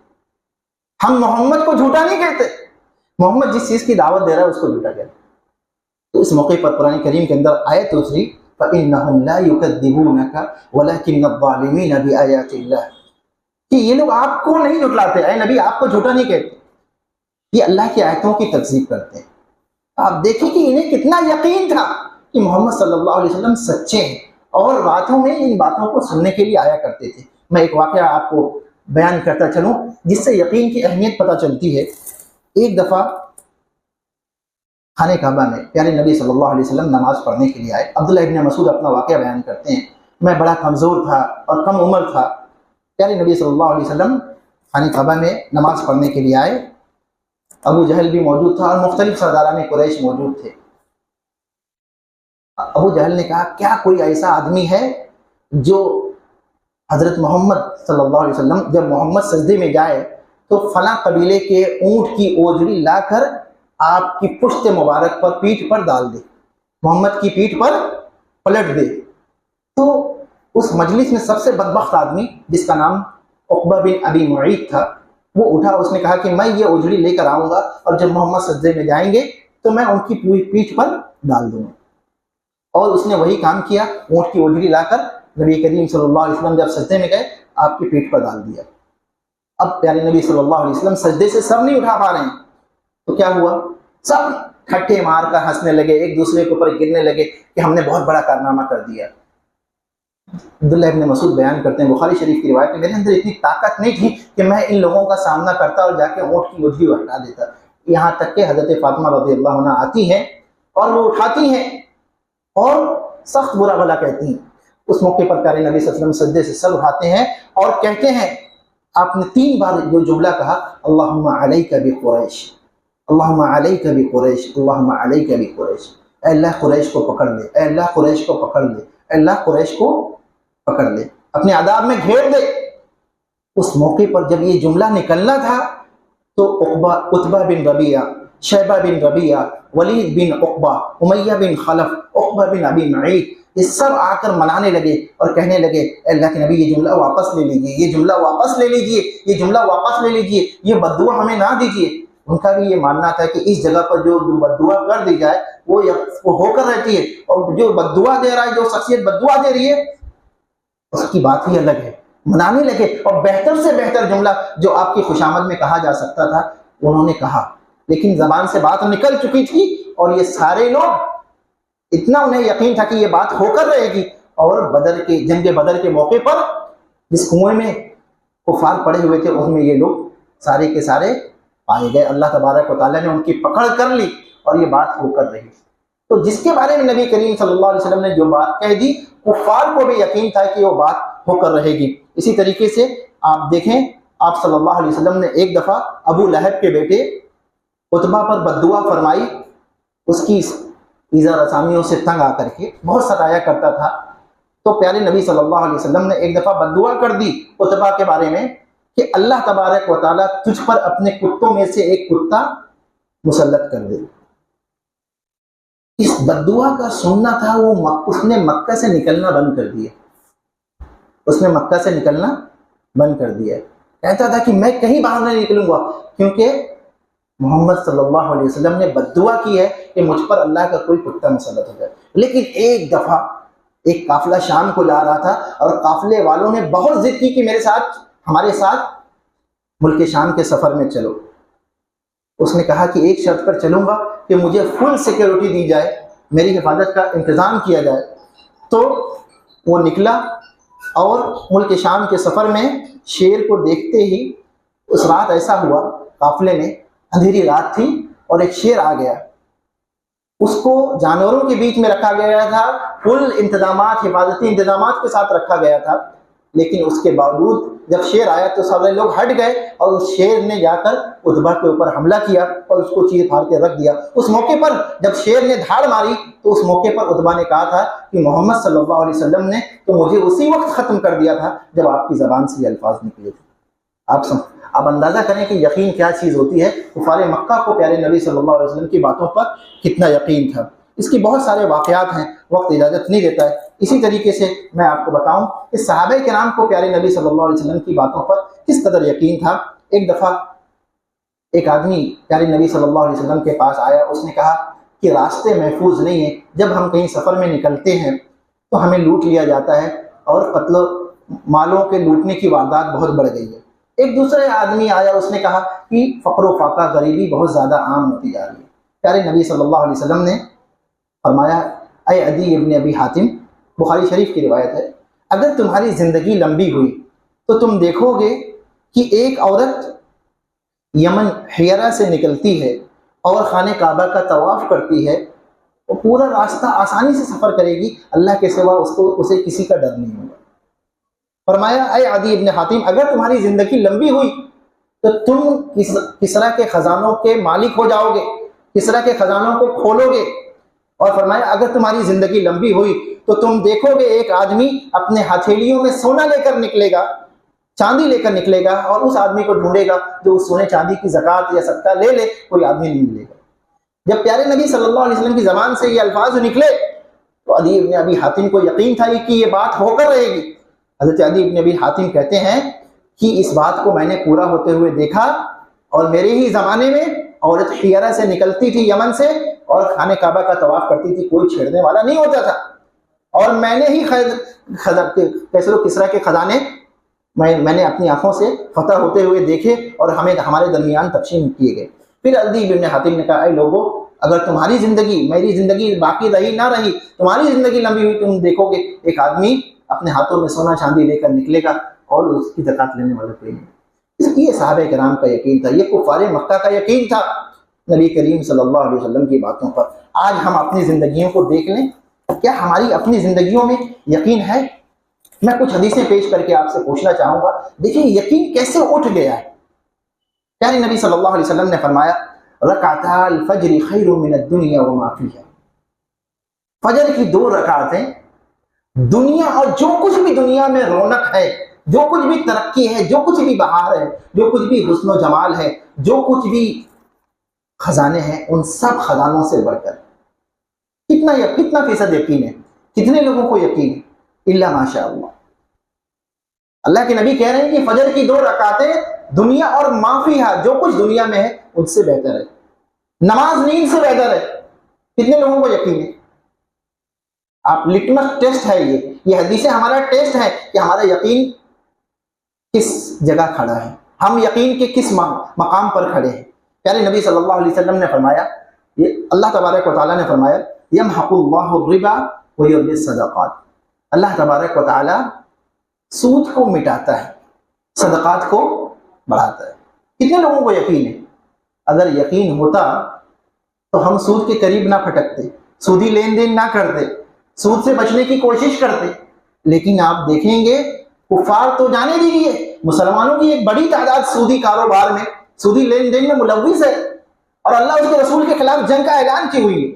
हम मोहम्मद को झूठा नहीं कहते, मोहम्मद जिस चीज़ की दावत दे रहा है उसको झूठा कहते। तो इस मौके पर कुरान करीम के अंदर आयत उतरी, फ़इन्नहुम ला युकद्दिबूनका वलाकिन्न ज़्वालिमीन बिआयातिल्लाह, कि ये लोग आपको नहीं झुठलाते, ऐ नबी आपको झूठा नहीं कहते, ये अल्लाह की आयतों की तकज़ीब करते हैं। आप देखिए कि इन्हें कितना यकीन था कि मोहम्मद सल्लल्लाहु अलैहि वसल्लम सच्चे हैं, और रातों में इन बातों को सुनने के लिए आया करते थे। मैं एक वाक़या आपको बयान करता चलूँ जिससे यकीन की अहमियत पता चलती है। एक दफ़ा खाने काबा में प्यारे नबी सल्लल्लाहु अलैहि वसल्लम नमाज पढ़ने के लिए आए। अब्दुल्लाह इब्न मसूद अपना वाक़या बयान करते हैं, मैं बड़ा कमज़ोर था और कम उम्र था। प्यारे नबी सल्लल्लाहु अलैहि वसल्लम खाने काबा में नमाज पढ़ने के लिए आए। अबू जहल भी मौजूद था और मुख्तलिफ सरदारान कुरैश मौजूद थे। अबू जहल ने कहा, क्या कोई ऐसा आदमी है जो हज़रत मोहम्मद सल्लल्लाहु अलैहि वसल्लम जब मोहम्मद सजदे में जाए तो फला कबीले के ऊँट की ओजड़ी लाकर आपकी पुश्त मुबारक पर, पीठ पर डाल दे, मोहम्मद की पीठ पर पलट दे। तो उस मजलिस में सबसे बदबख्त आदमी जिसका नाम उक़बा बिन अबी मुईत था, वो उठा, उसने कहा कि मैं ये ओजड़ी लेकर आऊँगा और जब मोहम्मद सजदे में जाएंगे तो मैं उनकी पूरी पीठ पर डाल दूँगा। और उसने वही काम किया, ऊँट की ओजड़ी लाकर नबी करीम सल्लल्लाहु अलैहि वसल्लम जब सजदे में गए आपकी पीठ पर डाल दिया। अब प्यारे नबी सल्लल्लाहु अलैहि वसल्लम सजदे से सर नहीं उठा पा रहे हैं, तो क्या हुआ, सब ठट्ठे मारकर हंसने लगे, एक दूसरे के ऊपर गिरने लगे कि हमने बहुत बड़ा कारनामा कर दिया। अब्दुल्लाह इब्न मसूद बयान करते हैं, बुखारी शरीफ की रिवायत, मेरे अंदर इतनी ताकत नहीं थी कि मैं इन लोगों का सामना करता और जाके ऊँट की ओजड़ी हटा देता। यहाँ तक कि हज़रत फातिमा रज़ियल्लाहु अन्हा आती हैं और वो उठाती हैं और सख्त बुरा भला कहती हैं। उस मौके पर प्यारे नबी सल्लल्लाहु अलैहि वसल्लम सजदे से सर उठाते हैं और कहते हैं, आपने 3 बार जो जुमला कहा, अल्लाहुम्मा अलैका बि कुरैश, अल्लाहुम्मा अलैका बि कुरैश, अल्लाहुम्मा अलैका बि कुरैश, ऐ अल्लाह कुरैश को पकड़ ले, ऐ अल्लाह कुरैश को पकड़ ले, ऐ अल्लाह कुरैश को पकड़ ले, अपने अदाब में घेर दे। उस मौके पर जब ये जुमला निकलना था तो उतबा बिन रबिया, शैबा बिन रबिया, वलीद बिन उक़बा, उमैया बिन खलफ, उक़बा बिन अबी मुईत, ये सब आकर मनाने लगे और कहने लगे, अल्लाह के नबी ये जुमला वापस ले लीजिए, ये जुमला वापस ले लीजिए, ये जुमला वापस ले लीजिए, ये बद्दुआ हमें ना दीजिए। उनका भी ये मानना था कि इस जगह पर जो बद्दुआ कर दी जाए वो होकर रहती है, और जो बद्दुआ दे रहा है, जो शख्सियत बद्दुआ दे रही है, उसकी बात ही अलग है। मनाने लगे और बेहतर से बेहतर जुमला जो आपकी खुशामद में कहा जा सकता था उन्होंने कहा, लेकिन जबान से बात निकल चुकी थी और ये सारे लोग, इतना उन्हें यकीन था कि ये बात होकर रहेगी। और जंग बदर के मौके पर जिस कुएं में कुफार पड़े हुए थे उसमें ये लोग सारे के सारे पाए गए। अल्लाह तबारक व तआला ने उनकी पकड़ कर ली और ये बात होकर रही। तो जिसके बारे में नबी करीम सल्लल्लाहु अलैहि वसल्लम ने जो बात कह दी, कुफार को भी यकीन था कि वो बात होकर रहेगी। इसी तरीके से आप देखें, आप सल्लल्लाहु अलैहि वसल्लम ने एक दफ़ा अबू लहब के बेटे उतबा पर बद्दुआ फरमाई, उसकी ईज़ा रसानियों से तंग आकर के बहुत सताया करता था। तो प्यारे नबी सल्लल्लाहु अलैहि वसल्लम ने एक दफ़ा बद्दुआ कर दी उतबा के बारे में कि अल्लाह तबारक व तआला तुझ पर अपने कुत्तों में से एक कुत्ता मुसल्लत कर दे। इस बद्दुआ का सुनना था, उसने मक्का से निकलना बंद कर दिया, उसने मक्का से निकलना बंद कर दिया। कहता था कि मैं कहीं बाहर नहीं निकलूंगा, क्योंकि मोहम्मद सल्लल्लाहु अलैहि वसल्लम ने बद्दुआ की है कि मुझ पर अल्लाह का कोई कुत्ता मुसल्लत हो जाए। लेकिन एक दफ़ा एक काफिला शाम को जा रहा था और काफिले वालों ने बहुत जिद की कि हमारे साथ मुल्क शाम के सफ़र में चलो। उसने कहा कि एक शर्त पर चलूंगा कि मुझे फुल सिक्योरिटी दी जाए, मेरी हिफाजत का इंतज़ाम किया जाए। तो वो निकला और मुल्क शाम के सफ़र में शेर को देखते ही, उस रात ऐसा हुआ काफिले में अंधेरी रात थी और एक शेर आ गया, उसको जानवरों के बीच में रखा गया था, फुल इंतजामात, हिफाजती इंतजामात के साथ रखा गया था। लेकिन उसके बावजूद जब शेर आया तो सारे लोग हट गए और उस शेर ने जाकर उतबा के ऊपर हमला किया और उसको चीर फाड़ के रख दिया। उस मौके पर जब शेर ने धाड़ मारी तो उस मौके पर उतबा ने कहा था कि मोहम्मद सल्लल्लाहु अलैहि वसल्लम ने तो मुझे उसी वक्त ख़त्म कर दिया था जब आपकी ज़बान से ये अल्फाज निकले थे। आप अंदाज़ा करें कि यकीन क्या चीज़ होती है। कुफारे मक्का को प्यारे नबी सल्लल्लाहु अलैहि वसल्लम की बातों पर कितना यकीन था। इसकी बहुत सारे वाक़यात हैं, वक्त इजाज़त नहीं देता है। इसी तरीके से मैं आपको बताऊं कि सहाबा किराम को प्यारे नबी सल्लल्लाहु अलैहि वसल्लम की बातों पर किस कदर यकीन था। एक दफ़ा एक आदमी प्यारे नबी सल्लल्लाहु अलैहि वसल्लम के पास आया। उसने कहा कि रास्ते महफूज नहीं है, जब हम कहीं सफ़र में निकलते हैं तो हमें लूट लिया जाता है और कत्लो मालों के लूटने की वारदात बहुत बढ़ गई है। एक दूसरे आदमी आया, उसने कहा कि फ़क्र फाका, गरीबी बहुत ज़्यादा आम होती जा रही है। प्यारे नबी सल्लल्लाहु अलैहि वसल्लम ने फरमाया, ऐ अदी इब्न अबी हातिम, बुखारी शरीफ की रिवायत है, अगर तुम्हारी ज़िंदगी लंबी हुई तो तुम देखोगे कि एक औरत यमन हियरा से निकलती है और खाने काबा का तवाफ़ करती है, वो पूरा रास्ता आसानी से सफ़र करेगी, अल्लाह के सिवा उसे किसी का डर नहीं होगा। फरमाया, ऐ अदी इब्न हातिम, अगर तुम्हारी ज़िंदगी लंबी हुई तो तुम किसरा के ख़जानों के मालिक हो जाओगे, किसरा के ख़जानों को खोलोगे। और फरमाया, अगर तुम्हारी ज़िंदगी लंबी हुई तो तुम देखोगे एक आदमी अपने हथेलियों में सोना लेकर निकलेगा, चांदी लेकर निकलेगा, और उस आदमी को ढूंढेगा जो उस सोने चांदी की ज़कात या सदका ले ले, कोई आदमी नहीं मिलेगा। जब प्यारे नबी सल्लल्लाहु अलैहि वसल्लम की ज़बान से ये अल्फाज निकले तो अदी इब्न अबी हातिम को यकीन था कि ये बात होकर रहेगी। हज़रत अदी इब्न अबी हातिम कहते हैं कि इस बात को मैंने पूरा होते हुए देखा, और मेरे ही ज़माने में औरत हियरा से निकलती थी यमन से और खाने काबा का तवाफ़ करती थी, कोई छेड़ने वाला नहीं होता था, और मैंने ही कैसरो किसरा के खजाने मैंने अपनी आंखों से फतह होते हुए देखे और हमें हमारे दरमियान तकसीम किए गए। फिर अदी इब्न हातिम ने कहा, ऐ लोगों, अगर तुम्हारी ज़िंदगी, मेरी ज़िंदगी बाकी रही ना रही, तुम्हारी ज़िंदगी लंबी हुई, तुम देखोगे एक आदमी अपने हाथों में सोना चांदी लेकर निकलेगा और उसकी ज़कात लेने वाला कोई नहीं। ये सहाबे किराम का यकीन था, ये कुफ़ारे मक्का का यकीन था नबी करीम सल्लल्लाहु अलैहि वसल्लम की बातों पर। आज हम अपनी ज़िंदगियों को देख लें, क्या हमारी अपनी ज़िंदगियों में यकीन है? मैं कुछ हदीसें पेश करके आपसे पूछना चाहूँगा। देखिए यकीन कैसे उठ गया है। प्यारे नबी सल्लल्लाहु अलैहि वसल्लम ने फरमाया, रकातल फज्र खैरुम मिनद दुनिया व मा फीहा, फजर की 2 रकातें दुनिया और जो कुछ भी दुनिया में रौनक है, जो कुछ भी तरक्की है, जो कुछ भी बहार है, जो कुछ भी हुस्न जमाल है, जो कुछ भी खजाने हैं, उन सब खजानों से बढ़कर कितना फीसद यकीन है? कितने लोगों को यकीन है? इल्ला माशा अल्लाह। अल्लाह के नबी कह रहे हैं कि फजर की 2 रकातें दुनिया और माफिया, जो कुछ दुनिया में है उससे बेहतर है। नमाज नींद से बेहतर है। कितने लोगों को यकीन है? आप लिटमस टेस्ट है, ये हदीसें हमारा टेस्ट है कि हमारा यकीन किस जगह खड़ा है, हम यकीन के किस मकाम पर खड़े हैं। प्यारे नबी सल्लल्लाहु अलैहि वसल्लम ने फरमाया, ये अल्लाह तबारक व तआला ने फरमाया, यमहकुल्लाहु रिबा व युर्बि सदक़ात, अल्लाह तबारक व तआला सूद को मिटाता है, सदक़ात को बढ़ाता है। कितने लोगों को यकीन है? अगर यकीन होता तो हम सूद के करीब ना फटकते, सूदी लेन देन ना करते, सूद से बचने की कोशिश करते। लेकिन आप देखेंगे कुफार तो जाने दीजिए, मुसलमानों की एक बड़ी तादाद सूदी कारोबार में, सूदी लेन देन में मुलव्विस है, और अल्लाह उसके रसूल के खिलाफ जंग का ऐलान की हुई है।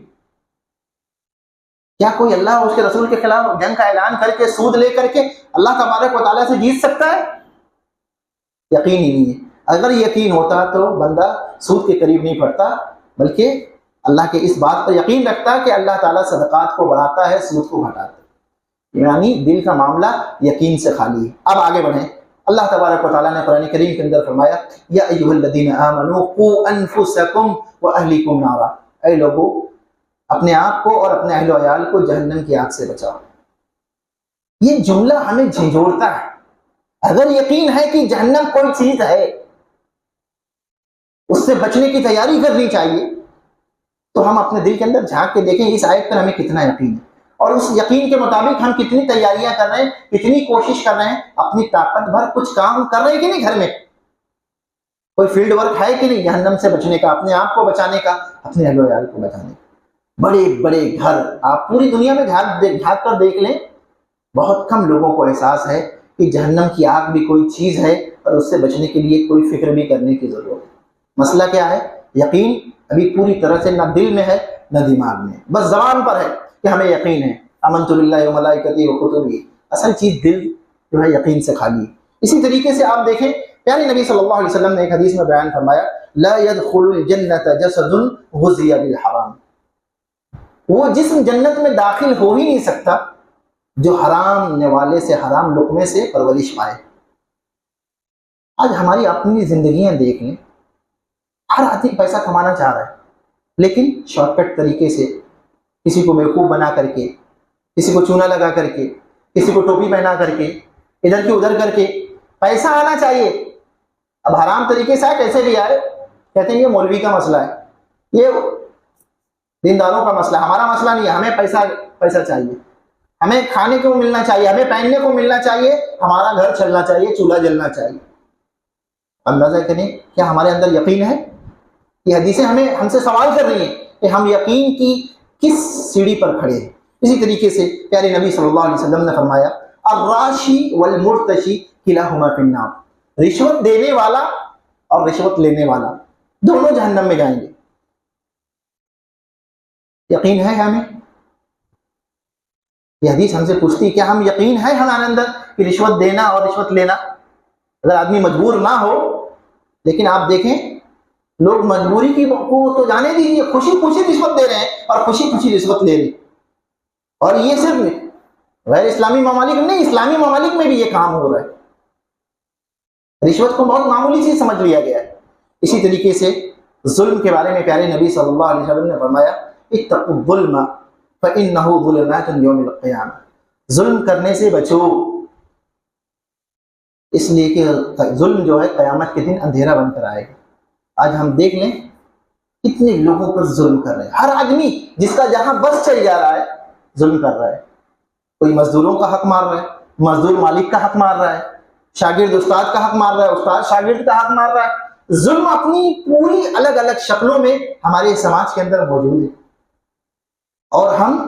क्या कोई अल्लाह और उसके रसूल के खिलाफ जंग का ऐलान करके सूद लेकर के अल्लाह तबारक व तआला से जीत सकता है? यकीन ही नहीं है। अगर यकीन होता तो बंदा सूद के करीब नहीं पड़ता, बल्कि अल्लाह के इस बात पर यकीन रखता है कि अल्लाह ताला सदक़ात को बढ़ाता है, सूद को घटाता है। यानी दिल का मामला यकीन से खाली है। अब आगे बढ़ें। अल्लाह तबारक व तआला ने कुरान करीम के अंदर फरमाया, या अय्युहल्लज़ीना आमनू क़ू अनफुसकुम व अहलिकुम नारा, ऐ लोगों, अपने आप को और अपने अहल वयाल को जहन्नम की आग से बचाओ। ये जुमला हमें झंझोड़ता है। अगर यकीन है कि जहन्नम कोई चीज है, उससे बचने की तैयारी करनी चाहिए, तो हम अपने दिल के अंदर झांक के देखें इस आयत पर हमें कितना यकीन है, और उस यकीन के मुताबिक हम कितनी तैयारियां कर रहे हैं, कितनी कोशिश कर रहे हैं, अपनी ताकत भर कुछ काम कर रहे हैं कि नहीं, घर में कोई फील्ड वर्क है कि नहीं जहन्नम से बचने का, अपने आप को बचाने का, अपने अहल वयाल को बचाने का। बड़े बड़े घर आप पूरी दुनिया में झांक कर देख लें, बहुत कम लोगों को एहसास है कि जहन्नम की आग भी कोई चीज है और उससे बचने के लिए कोई फिक्र भी करने की जरूरत है। मसला क्या है? यकीन अभी पूरी तरह से ना दिल में है ना दिमाग में, बस जबान पर है कि हमें यकीन है, आमनतु बिल्लाहि व मलाइकतिही व कुतुबिही। असल चीज दिल जो है यकीन से खाली है। इसी तरीके से आप देखें, प्यारे नबी सल्लल्लाहु अलैहि वसल्लम ने एक हदीस में बयान फरमाया, ला यदखुलुल जन्नत जसदुन गुज़िया बिल हराम, वो जिस्म जन्नत में दाखिल हो ही नहीं सकता जो हराम निवाले से, हराम लुक़मे से परवरिश पाए। आज हमारी अपनी जिंदगियां देख लें, हर आदमी पैसा कमाना चाह रहा है, लेकिन शॉर्टकट तरीके से, किसी को बेवकूफ़ बना करके, किसी को चूना लगा करके, किसी को टोपी पहना करके, इधर की उधर करके पैसा आना चाहिए। अब हराम तरीके से आए, कैसे भी आए, कहते हैं ये मौलवी का मसला है, ये दीनदारों का मसला है, हमारा मसला नहीं है। हमें पैसा पैसा चाहिए, हमें खाने को मिलना चाहिए, हमें पहनने को मिलना चाहिए, हमारा घर चलना चाहिए, चूल्हा जलना चाहिए। अंदाजा करें क्या हमारे अंदर यकीन है? ये हदीसें हमें हमसे सवाल कर रही हैं कि हम यकीन की किस सीढ़ी पर खड़े हैं। इसी तरीके से प्यारे नबी सल्लल्लाहु अलैहि वसल्लम ने फरमाया, अर्राशी वल मुर्तशी किलाहुमा फिन्नार, रिश्वत देने वाला और रिश्वत लेने वाला दोनों जहन्नम में जाएंगे। यकीन है हमें? यह हदीस हमसे पूछती है क्या हम यकीन है हमारे अंदर कि रिश्वत देना और रिश्वत लेना, अगर आदमी मजबूर ना हो। लेकिन आप देखें लोग मजबूरी की को तो जाने दीजिए, खुशी खुशी रिश्वत दे रहे हैं और खुशी खुशी रिश्वत ले रहे हैं। और ये सिर्फ गैर इस्लामी ममालिक नहीं, इस्लामी ममालिक में भी ये काम हो रहा है। रिश्वत को बहुत मामूली चीज समझ लिया गया है। इसी तरीके से जुल्म के बारे में प्यारे नबी सल्लल्लाहु अलैहि वसल्लम ने फरमाया, इत्तक़ुज़्ज़ुल्म फ़इन्नहु ज़ुलुमातुन यौमिल क़ियामह, जुल्म करने से बचो, इसलिए कि जुल्म जो है क़यामत के दिन अंधेरा बनकर आएगा। आज हम देख लें कितने लोगों पर जुल्म कर रहे हैं, हर आदमी जिसका जहां बस चल जा रहा है जुल्म कर रहा है। कोई मजदूरों का हक मार रहा है, मजदूर मालिक का हक मार रहा है, शागिर्द उस्ताद का हक मार रहा है, उस्ताद शागिर्द का हक मार रहा है। जुल्म अपनी पूरी अलग अलग शक्लों में हमारे समाज के अंदर मौजूद है। और हम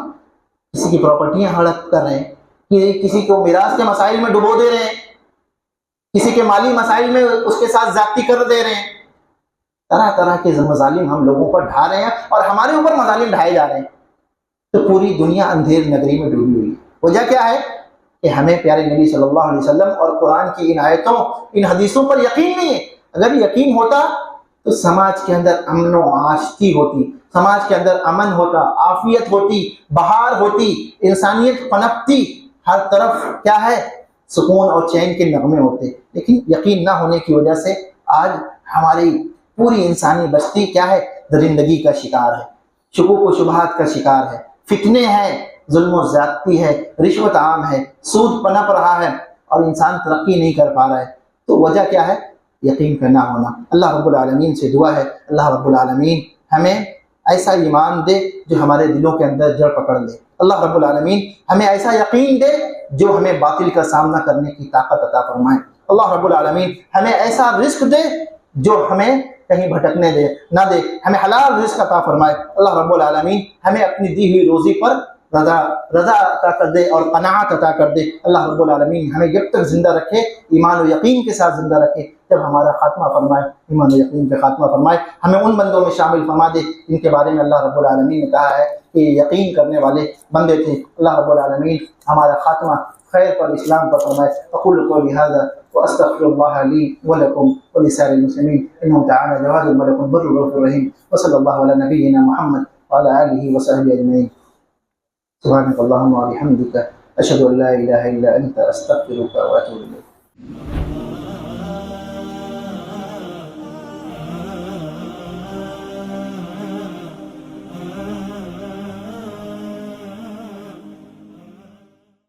किसी की प्रॉपर्टियां हड़प कर रहे हैं, कि किसी को मिरास के मसाइल में डुबो दे रहे हैं, किसी के माली मसाइल में उसके साथ जाती कर दे रहे हैं। तरह तरह के मजालिम हम लोगों पर ढा रहे हैं और हमारे ऊपर मजालिम ढाए जा रहे हैं। तो पूरी दुनिया अंधेर नगरी में डूबी हुई है। वजह क्या है कि हमें प्यारे नबी सल्लल्लाहु अलैहि वसल्लम और कुरान की इन आयतों, इन हदीसों पर यकीन नहीं है। अगर यकीन होता तो समाज के अंदर अमन व आशती होती, समाज के अंदर अमन होता, आफियत होती, बहार होती, इंसानियत पनपती, हर तरफ क्या है सुकून और चैन के नगमे होते। लेकिन यकीन ना होने की वजह से आज हमारी पूरी इंसानी बस्ती क्या है, दरिंदगी का शिकार है, शुकूक व शुबहात का शिकार है, फितने हैं, जुल्म ज्यादती है, रिश्वत आम है, सूद पनप रहा है और इंसान तरक्की नहीं कर पा रहा है। तो वजह क्या है? यकीन का ना होना। अल्लाह रब्बुल आलमीन से दुआ है, अल्लाह रब्बुल आलमीन हमें ऐसा ईमान दे जो हमारे दिलों के अंदर जड़ पकड़ ले। अल्लाह रब्बुल आलमीन हमें ऐसा यकीन दे जो हमें बातिल का सामना करने की ताकत अता फरमाए। अल्लाह रब्बुल आलमीन हमें ऐसा रिस्क दे जो हमें कहीं भटकने दे ना दे, हमें हलाल रिस्क अता फरमाए। अल्लाह रब्बुल आलमीन हमें अपनी दी हुई रोजी पर रजा अता कर दे और कनाअत अता कर दे। अल्लाह रब्बुल आलमीन हमें जब तक जिंदा रखे, ईमान और यकीन के साथ जिंदा रखे, जब हमारा खात्मा फरमाए, ईमान और यकीन का खात्मा फरमाए, हमें उन बंदों में शामिल फरमा दे जिनके बारे में अल्लाह रब्बुल आलमीन ने कहा है कि यकीन करने वाले बंदे थे। अल्लाह रब्बुल आलमीन हमारा खात्मा खैर पर, इस्लाम पर फरमाए। अक़ूलु क़ौली हाज़ा व अस्तग़फ़िरुल्लाह ली व लकुम व लिसाइरिल मुस्लिमीन इन्नहु तआला जवादुन मलकुन बर्रुर रऊफ़ुर रहीम व सल्लल्लाहु अला नबिय्यिना मुहम्मद व अला आलिहि व सहबिहि अजमईन। सुब्हानकल्लाहुम्मा व बिहम्दिका अशहदु अन ला इलाहा इल्ला अंता अस्तग़फिरुका व अतूबु इलैक।